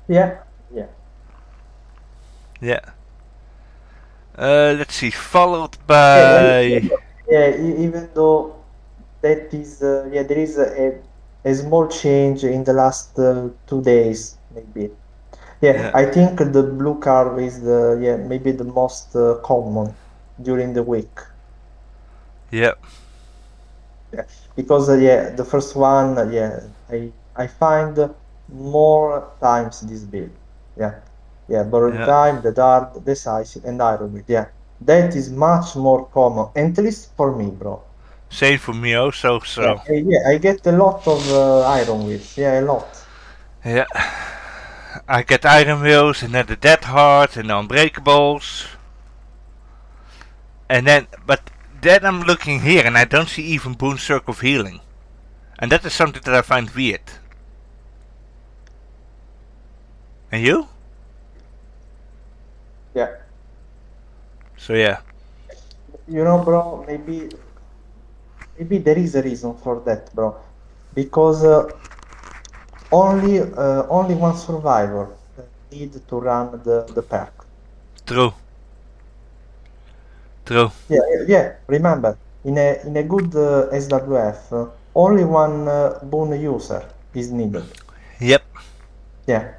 Yeah, yeah. Yeah. Let's see, followed Yeah, by... yeah, even though that is, yeah, there is a small change in the last 2 days, maybe. Yeah, Yeah, I think the blue card is the, yeah, maybe the most common during the week. yeah, Yeah, because yeah, the first one, yeah, I find more times this build. Yeah, yeah, borrowed yeah. time, the dart, decisive, and iron build. Yeah, that is much more common, at least for me, bro. Same for me also, Yeah, so... yeah, I get a lot of iron wheels. Yeah, a lot. Yeah. I get Iron Wheels and then the Dead Hard and the Unbreakables. And then, but then I'm looking here and I don't see even Boon Circle of Healing. And that is something that I find weird. And you? Yeah, So yeah. you know, bro, maybe there is a reason for that, bro, because only one survivor need to run the perk. True. True. Yeah, yeah. Remember, in a good SWF, only one boon user is needed. Yep. Yeah,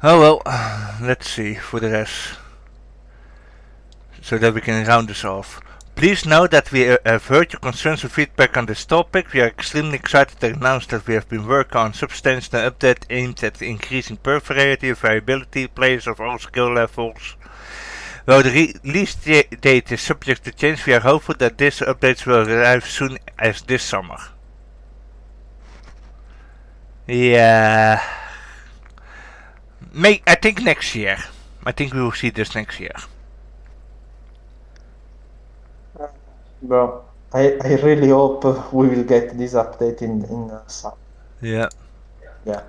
Oh well. Let's see for the rest. So that we can round this off. Please note that we have heard your concerns and feedback on this topic. We are extremely excited to announce that we have been working on substantial update aimed at increasing perk variety and variability, players of all skill levels. Though the release date is subject to change, we are hopeful that these updates will arrive soon as this summer. Yeah. I think next year. I think we will see this next year. Bro, I really hope we will get this update in summer. Yeah. Yeah.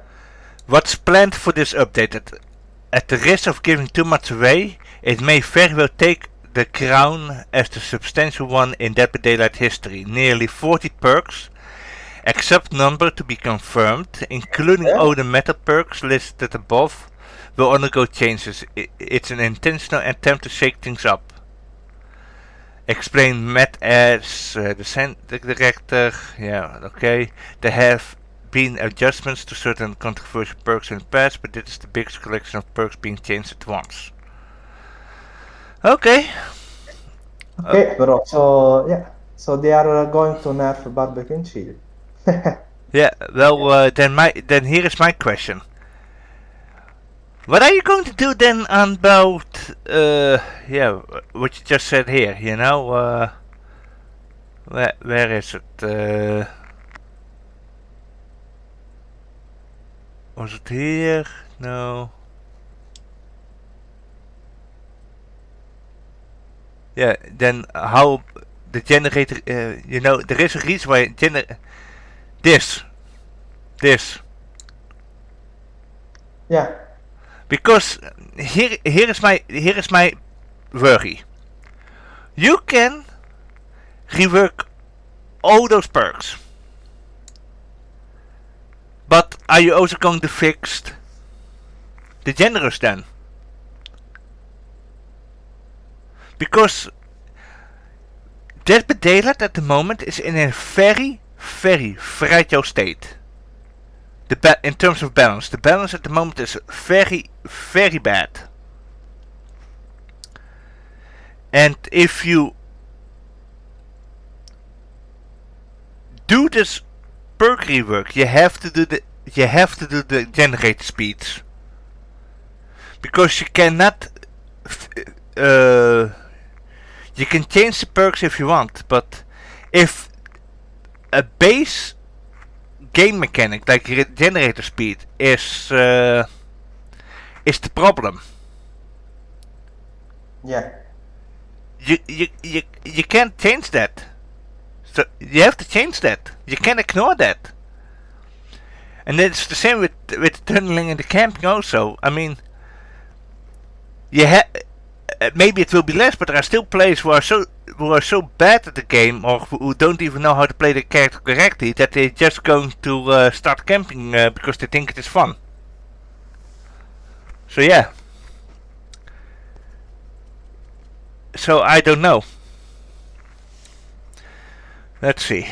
What's planned for this update? At the risk of giving too much away, it may very well take the crown as the substantial one in Dead by Daylight history. Nearly 40 perks, exact number to be confirmed, including all the meta perks listed above, will undergo changes. It's an intentional attempt to shake things up. Explain Matt as the director. Yeah, okay. There have been adjustments to certain controversial perks in the past, but this is the biggest collection of perks being changed at once. Okay. Okay, bro. So yeah, so they are going to nerf barbecue and chill. Yeah. Well, then here is my question. What are you going to do then about yeah, what you just said here? You know, where is it? Was it here? No. Yeah, then how the generator, you know, there is a reason why this. Yeah. Because here is my worry. You can rework all those perks. But are you also going to fix the generous then? Because Dead by Daylight at the moment is in a very, very fragile state. In terms of balance. The balance at the moment is very, very bad. And if you do this perk rework, you have to do the generator speeds. Because you cannot you can change the perks if you want, but if a base game mechanic like generator speed is the problem, yeah, you can't change that. So you have to change that. You can't ignore that. And it's the same with tunneling and the camping also. I mean, maybe it will be less, but there are still players who are so bad at the game, or who don't even know how to play the character correctly, that they're just going to start camping because they think it is fun. So yeah. So I don't know. Let's see.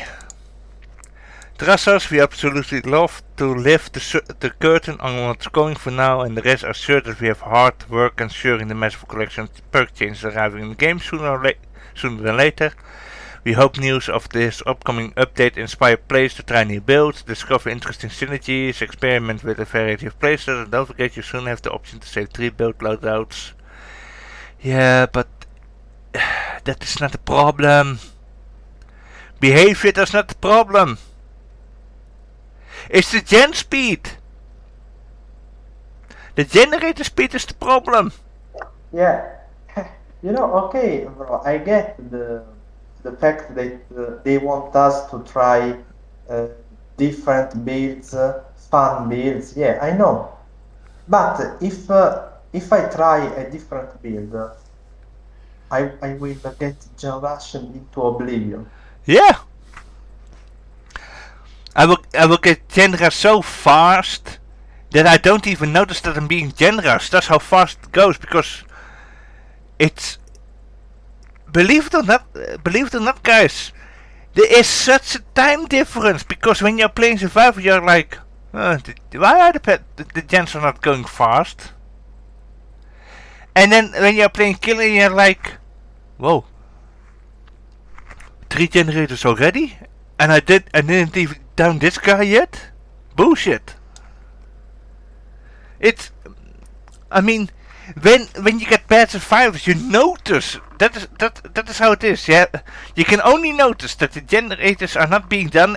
Trust we absolutely love to lift the curtain on what's going for now, and the rest are sure that we have hard work ensuring the massive collection of perk changes arriving in the game sooner than later. We hope news of this upcoming update inspire players to try new builds, discover interesting synergies, experiment with a variety of playstyle, and don't forget you soon have the option to save 3 build loadouts. Yeah, but that is not a problem. Behavior is not the problem. It's the gen speed. The generator speed is the problem. Yeah. You know, okay, bro, I get the fact that they want us to try different builds, fun builds. Yeah, I know. But if I try a different build, I will get rushed into oblivion. Yeah. I will get Genra so fast that I don't even notice that I'm being generous. That's how fast it goes, because it's, believe it or not, guys, there is such a time difference. Because when you're playing survival, you're like, why are the gens are not going fast? And then when you're playing killer, you're like, whoa, 3 generators already, and I didn't even down this guy yet? Bullshit. I mean, when you get bad survivors, you notice that is how it is. Yeah, you can only notice that the generators are not being done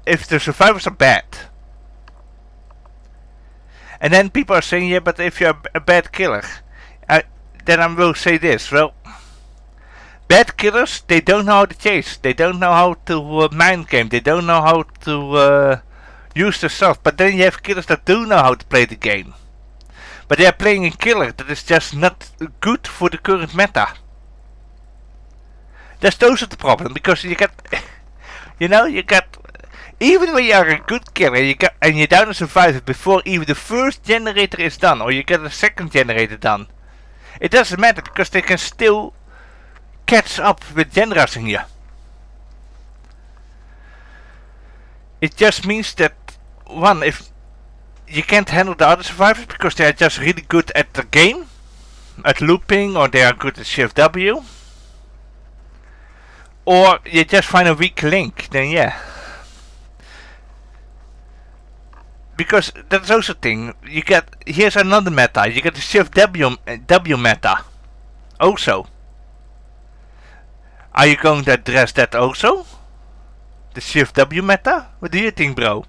if the survivors are bad. And then people are saying, yeah, but if you're a bad killer, then I will say this. Well, bad killers, they don't know how to chase. They don't know how to mind game. They don't know how to use their stuff. But then you have killers that do know how to play the game. But they are playing a killer that is just not good for the current meta. Those are the problem, because you get, you get, even when you are a good killer, and you're down a survivor before even the first generator is done, or you get a second generator done, it doesn't matter, because they can still catch up with generators you. It just means that, one, if you can't handle the other survivors because they are just really good at the game, at looping, or they are good at Shift W, or you just find a weak link, then yeah. Because that's also a thing. Here's another meta. You get the Shift W meta. Also. Are you going to address that also? The Shift W meta? What do you think, bro?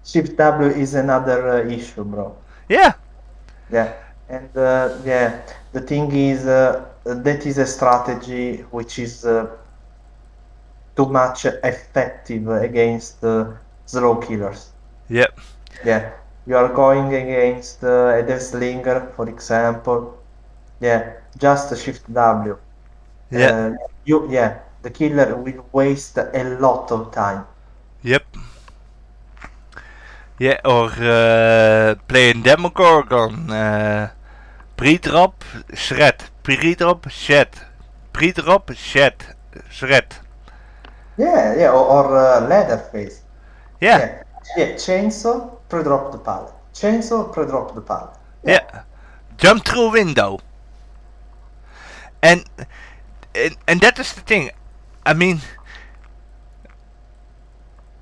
Shift W is another issue, bro. Yeah. Yeah, and yeah, the thing is that is a strategy which is too much effective against slow killers. Yep. Yeah, you are going against a Death Slinger, for example. Yeah, just Shift W. Yeah. The killer will waste a lot of time. Yep. Yeah, or playing Demogorgon. Pre-drop, shred. Pre-drop, shed. Pre-drop, shed. Shred. Yeah, or Leatherface. Yeah. Yeah, chainsaw, pre-drop the pallet. Chainsaw, pre-drop the pallet. Yeah. Jump through a window. And that is the thing. I mean,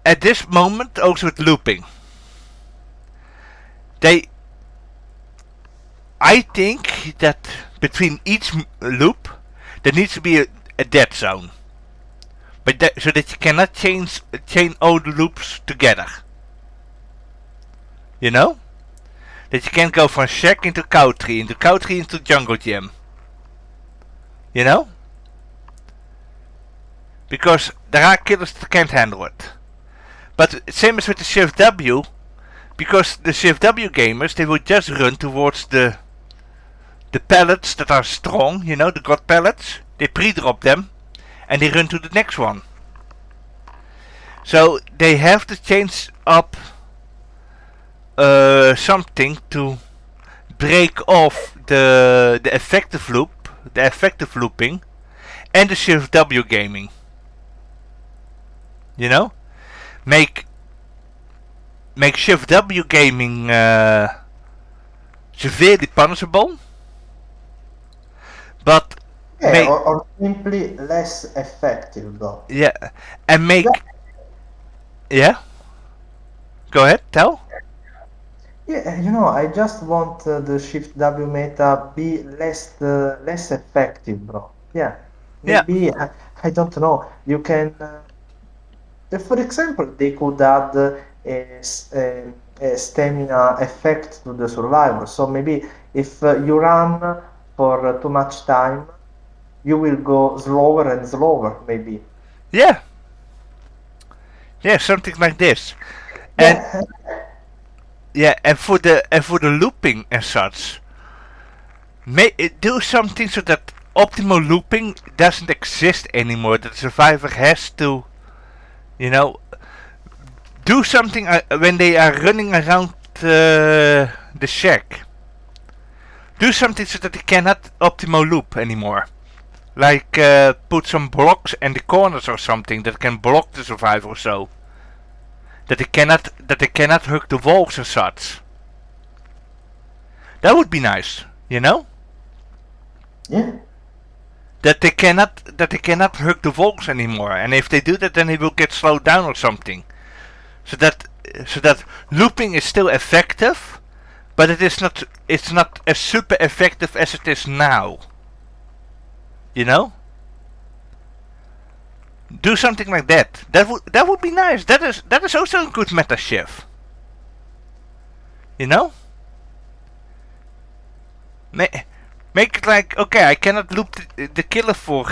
at this moment, also with looping, I think that between each loop, there needs to be a dead zone. But so that you cannot chain all the loops together. You know? That you can't go from shack into cow tree into jungle gym. You know? Because there are killers that can't handle it. But same as with the Shift W, because the Shift W gamers, they will just run towards the pallets that are strong, the god pallets. They pre-drop them and they run to the next one. So they have to change up something to break off the effective loop, the effective looping, and the Shift W gaming. Make Shift W gaming severely punishable, but or simply less effective, though. Yeah, and make Go ahead, tell. Yeah, I just want the Shift W meta be less effective, bro. Yeah, maybe I don't know. You can, for example, they could add a stamina effect to the survivor. So maybe if you run for too much time, you will go slower and slower, maybe. Yeah, something like this. And and for the looping and such, do something so that optimal looping doesn't exist anymore. That the survivor has to, do something when they are running around the shack. Do something so that they cannot optimal loop anymore. Like put some blocks in the corners or something that can block the survivor or so. That they cannot hug the walls and such. That would be nice, Yeah. That they cannot hug the walls anymore, and if they do that, then they will get slowed down or something. So that looping is still effective, but it's not as super effective as it is now. You know? Do something like that. That would be nice. That is also a good meta shift. You know? Make it like, okay, I cannot loop the killer for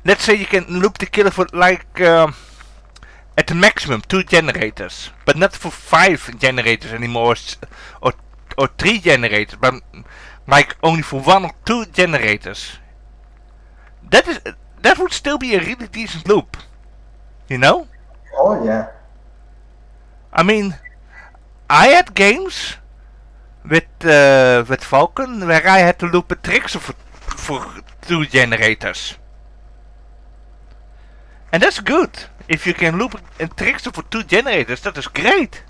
let's say you can loop the killer for like at the maximum 2 generators, but not for 5 generators anymore, or 3 generators, but like only for 1 or 2 generators. That would still be a really decent loop, you know? Oh yeah. I mean, I had games with Falcon where I had to loop a Trickster for 2 generators. And that's good. If you can loop a Trickster for 2 generators, that is great.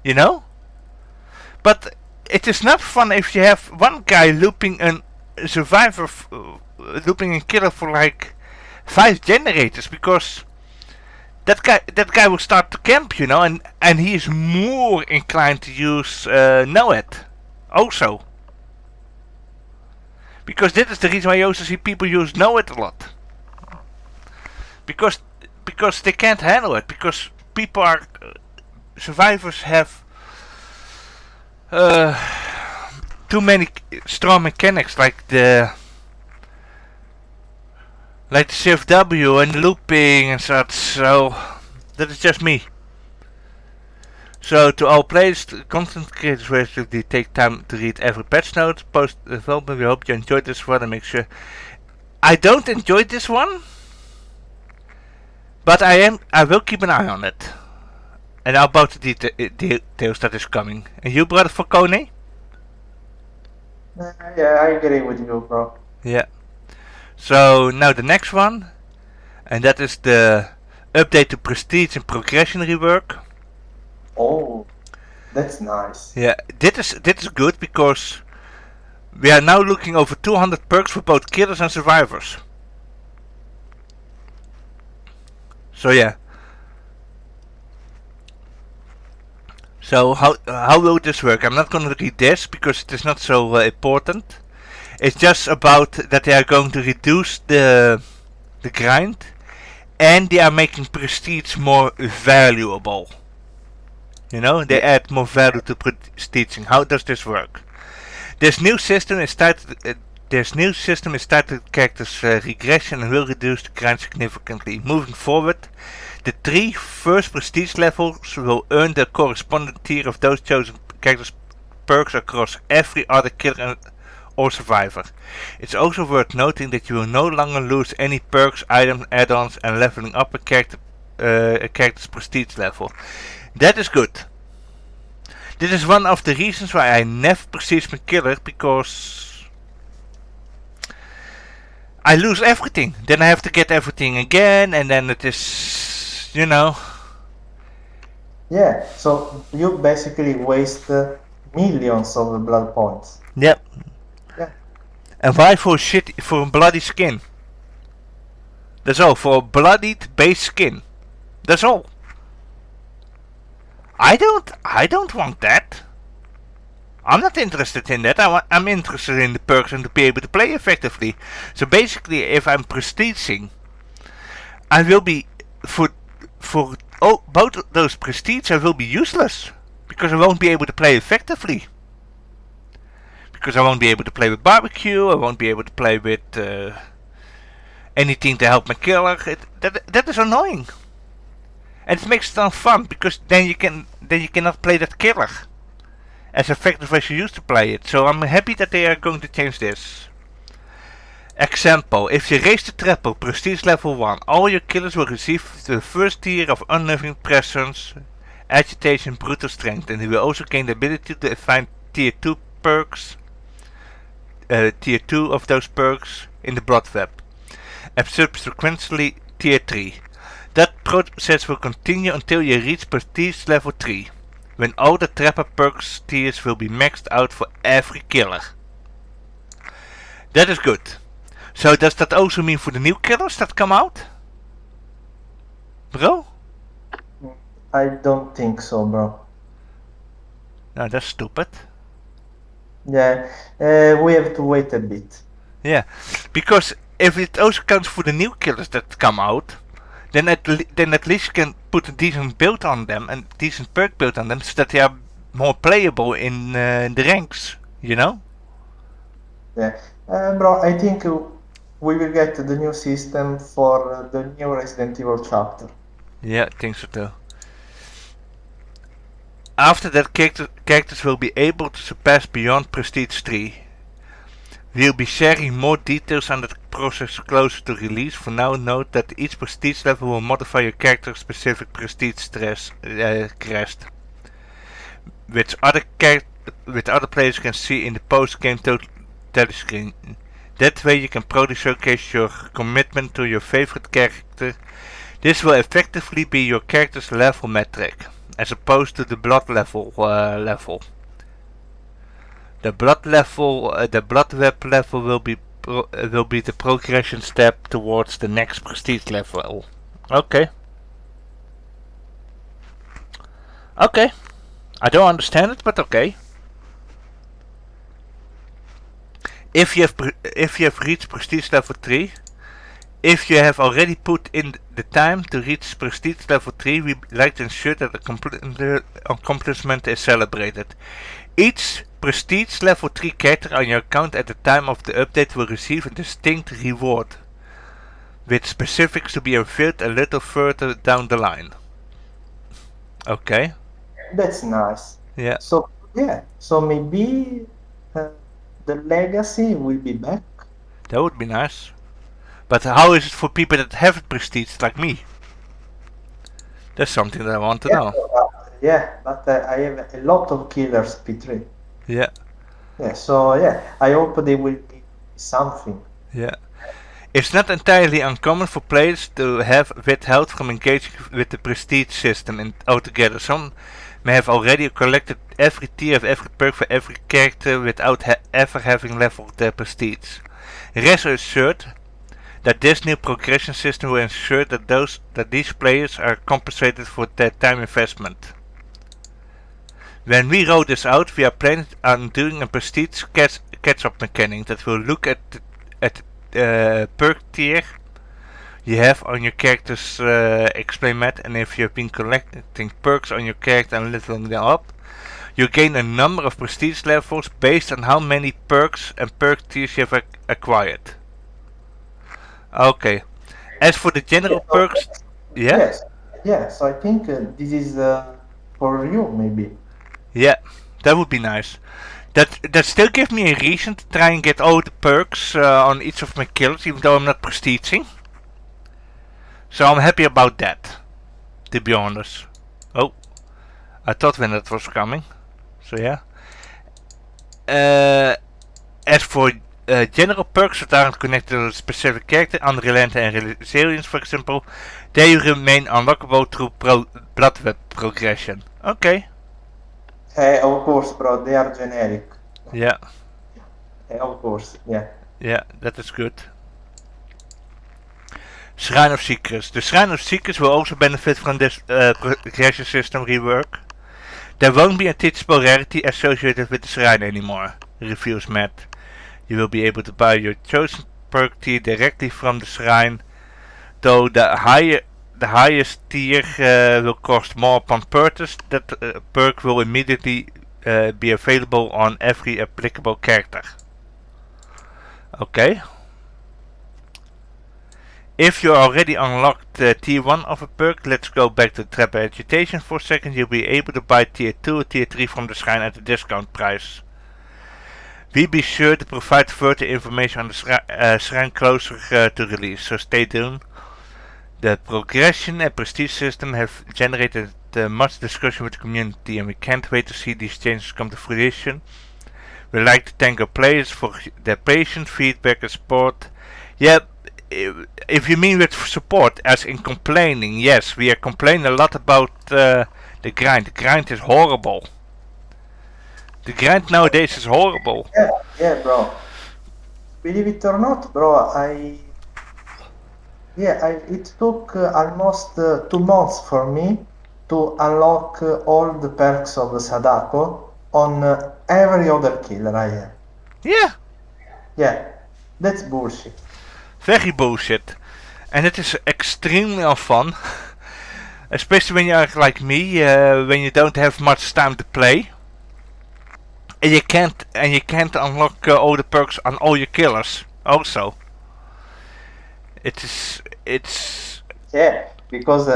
You know? But it is not fun if you have one guy looping a survivor, looping a killer for like 5 generators, because that guy will start to camp, you know, and he is more inclined to use Know-It also. Because that is the reason why you also see people use Know-It a lot. Because they can't handle it, because people are survivors have too many strong mechanics like the CFW and looping and such. So that is just me. So to all players, content creators basically take time to read every patch note, post development. We hope you enjoyed this one, and make sure. I don't enjoy this one, but I will keep an eye on it. And about the details that is coming. And you, brother Falcone? Yeah, I agree with you, bro. Yeah. So now the next one, and that is the update to Prestige and Progression rework. Oh, that's nice. Yeah, this is good because we are now looking over 200 perks for both killers and survivors. So yeah. So how will this work? I'm not gonna read this because it is not so important. It's just about that they are going to reduce the grind, and they are making prestige more valuable. You know, they add more value to prestiging. How does this work? This new system is started. Characters regression and will reduce the grind significantly. Moving forward, the 3 first prestige levels will earn the corresponding tier of those chosen characters' perks across every other killer or survivor. It's also worth noting that you will no longer lose any perks, items, add-ons, and leveling up a character's prestige level. That is good. This is one of the reasons why I never prestige my killer, because I lose everything. Then I have to get everything again, and then it is, you know. Yeah, so you basically waste millions of blood points. Yep. Yeah. And why for a bloody skin? That's all. For a bloodied base skin. That's all. I don't want that. I'm not interested in that. I'm interested in the perks and to be able to play effectively. So basically, if I'm prestiging, I will be for both of those prestige, I will be useless because I won't be able to play effectively. Because I won't be able to play with barbecue. I won't be able to play with anything to help my killer. That is annoying, and it makes it unfun because then you cannot play that killer as effective as you used to play it. So I'm happy that they are going to change this. Example, if you raise the treble prestige level 1, all your killers will receive the first tier of unnerving presence, agitation, brutal strength, and they will also gain the ability to find tier 2 perks, tier 2 of those perks in the blood web, and subsequently tier 3. That process will continue until you reach prestige level 3. When all the Trapper perks tiers will be maxed out for every killer. That is good. So does that also mean for the new killers that come out? Bro? I don't think so, bro. No, that's stupid. Yeah, we have to wait a bit. Yeah, because if it also counts for the new killers that come out, then at least you can put a decent build on them and decent perk build on them so that they are more playable in the ranks. You know? Yeah, bro, I think we will get the new system for the new Resident Evil chapter. Yeah, I think so too. After that, characters will be able to surpass beyond Prestige 3. We'll be sharing more details on that process closer to release. For now, note that each prestige level will modify your character's specific prestige crest, which other players can see in the post-game telescreen. That way you can proudly showcase your commitment to your favorite character. This will effectively be your character's level metric, as opposed to the blood level. The blood web level will be the progression step towards the next prestige level. Okay. Okay. I don't understand it, but okay. If you have reached prestige level 3, if you have already put in the time to reach prestige level 3, we like to ensure that the accomplishment is celebrated. Each prestige level 3 character on your account at the time of the update will receive a distinct reward, with specifics to be revealed a little further down the line. Okay. That's nice. Yeah, So yeah, so maybe uh, the legacy will be back. that would be nice. But how is it for people that have prestige like me? That's something that I want to Yeah, know. but I have a lot of killers P3. Yeah, Yeah, so yeah, I hope they will be something. yeah. It's not entirely uncommon for players to have withheld from engaging with the prestige system altogether. Some may have already collected every tier of every perk for every character without ever having leveled their prestige. Rest assured that this new progression system will ensure that these players are compensated for their time investment. When we roll this out, we are planning on doing a prestige catch-up mechanic that will look at the perk tier you have on your character's explain mat, and if you have been collecting perks on your character and leveling them up, you gain a number of prestige levels based on how many perks and perk tiers you have acquired. Okay. As for the Yeah, general so, perks, yeah, yes, yeah. So I think this is for you maybe. yeah, that would be nice. That still gives me a reason to try and get all the perks on each of my kills, even though I'm not prestiging. So I'm happy about that, to be honest. Oh, I thought when that was coming. So yeah. As for general perks that aren't connected to a specific character, Unrelented and Resilience for example, they remain unlockable through blood web progression. Okay. Of course, bro, they are generic. Yeah, Of course, yeah. yeah, that is good. Shrine of Secrets. The Shrine of Secrets will also benefit from this progression system rework. There won't be a teachable rarity associated with the shrine anymore, reviews Matt. You will be able to buy your chosen perk tier directly from the shrine, though the highest tier will cost more upon purchase. That perk will immediately be available on every applicable character. Okay. If you already unlocked tier 1 of a perk, let's go back to Trap Agitation for a second. You'll be able to buy tier 2 or tier 3 from the shrine at a discount price. We'll be sure to provide further information on the shrine closer to release, so stay tuned. The progression and prestige system have generated much discussion with the community, and we can't wait to see these changes come to fruition. We'd like to thank our players for their patience, feedback and support. Yeah, if you mean with support as in complaining, yes, we are complaining a lot about the grind. The grind is horrible. The grind nowadays is horrible. Yeah, bro. Believe it or not, bro, it took almost 2 months for me to unlock all the perks of Sadako. on every other killer I have. Yeah, Yeah, that's bullshit. very bullshit. And it is extremely fun, especially when you are like me, when you don't have much time to play, and you can't unlock all the perks on all your killers. Also, it's Yeah, because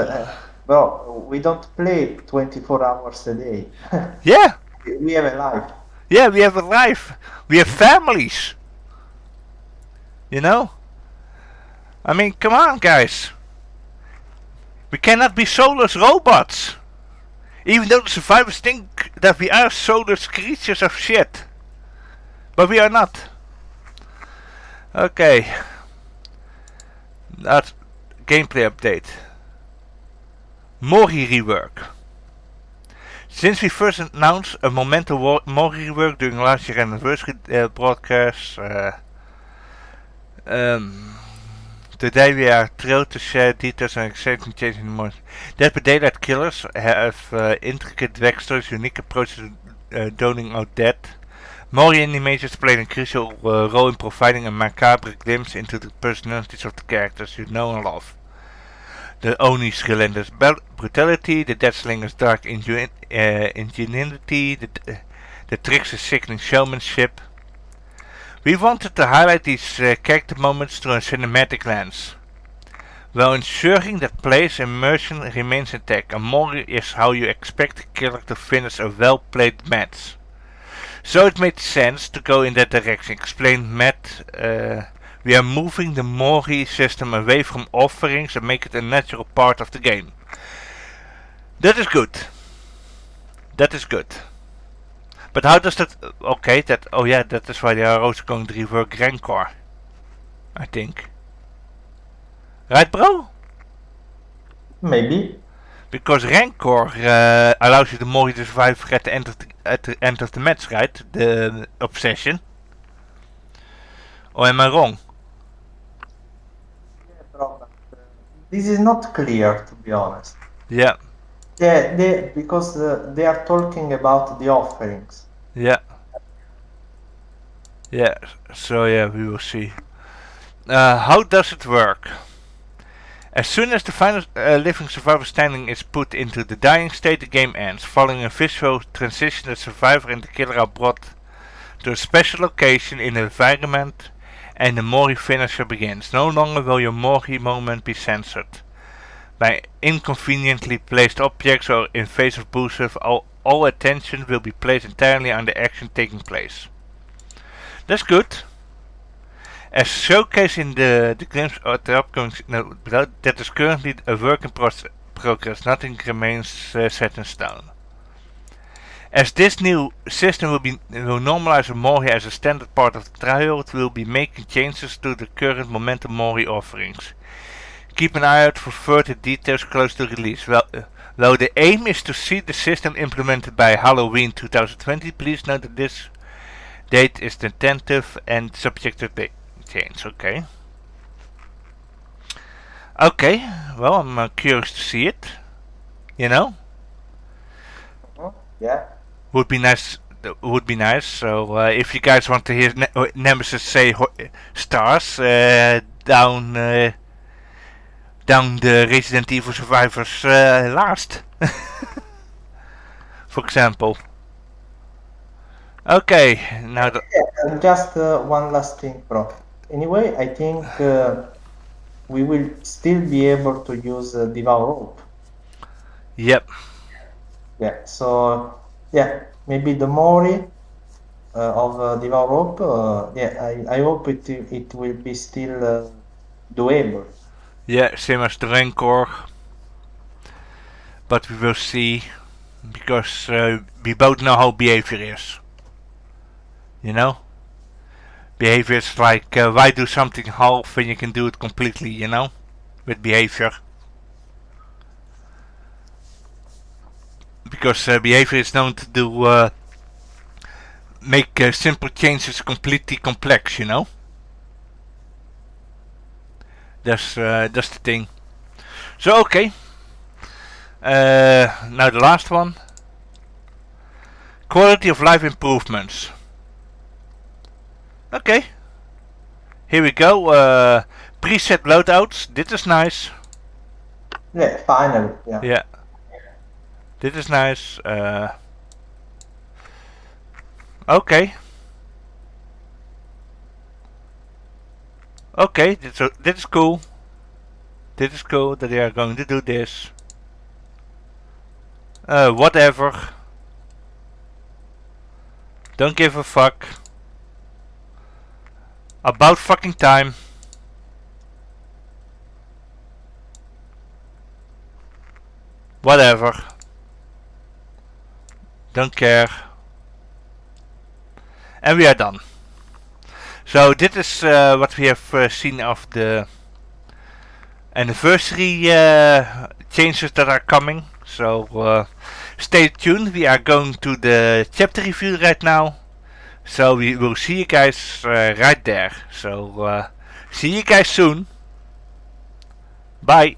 well, we don't play 24 hours a day. yeah, We have a life. yeah. We have a life, we have families. You know, I mean, come on, guys. We cannot be soulless robots. Even though the survivors think that we are soulless creatures of shit. But we are not. Okay. That's gameplay update. Mori rework. Since we first announced a Momentum Mori rework during last year's anniversary broadcast, today we are thrilled to share details on exciting changes in the mod. Dead by Daylight killers have intricate backstories, unique approaches to doling out dead. Mori animations played a crucial role in providing a macabre glimpse into the personalities of the characters you know and love. The Oni's relentless brutality, the Deathslinger's dark ingenuity, the Trickster's sickening showmanship. We wanted to highlight these character moments through a cinematic lens, while ensuring that player's immersion remains intact. A Mori is how you expect a killer to finish a well-played match. So it made sense to go in that direction, explained Matt. We are moving the Mori system away from offerings and make it a natural part of the game. That is good. That is good. But how does that... Okay, that... Oh yeah, that is why they are also going to rework Rancor. I think. Right, bro? Maybe. Because Rancor allows you the Mori to survive at the end of the match, right? The obsession. Or am I wrong? Yeah, bro, but, this is not clear, to be honest. Yeah. Yeah, because they are talking about the offerings. Yeah. Yeah. So yeah, we will see. How does it work? As soon as the final living survivor standing is put into the dying state, the game ends. Following a visual transition, the survivor and the killer are brought to a special location in the environment and the Mori finisher begins. No longer will your Mori moment be censored by inconveniently placed objects or invasive boosters. All attention will be placed entirely on the action taking place. That's good. As showcased in the glimpse of the upcoming, no, that is currently a work in progress. Nothing remains set in stone. As this new system will normalize a Mori as a standard part of the trial, it will be making changes to the current Momentum Mori offerings. Keep an eye out for further details close to release. Though the aim is to see the system implemented by Halloween 2020, please note that this date is tentative and subject to change. Okay. Okay, well, I'm curious to see it. You know? Yeah. Would be nice. Would be nice. So if you guys want to hear Nemesis say stars down down the Resident Evil survivors last, for example. Okay, now Yeah, just one last thing, bro. Anyway, I think we will still be able to use Devour Rope. yep. Yeah, so yeah, maybe the Mori of Devour Rope. Yeah, I hope it will be still doable. Yeah, same as the Rancor, but we will see because we both know how behavior is. You know, behavior is like why do something half when you can do it completely. You know, with behavior. Because behavior is known to do make simple changes completely complex, you know. That's the thing. So okay. Now the last one. Quality of life improvements. Okay. Here we go. Preset loadouts. Dit is nice. Yeah, finally. Yeah. Yeah. Dit is nice. Okay. Okay, dit is cool. Dit is cool that they are going to do this. Whatever. Don't give a fuck. About fucking time. Whatever. Don't care. And we are done. So dit is what we have seen of the anniversary changes that are coming. So stay tuned. We are going to the chapter review right now. So we will see you guys right there. So see you guys soon. Bye.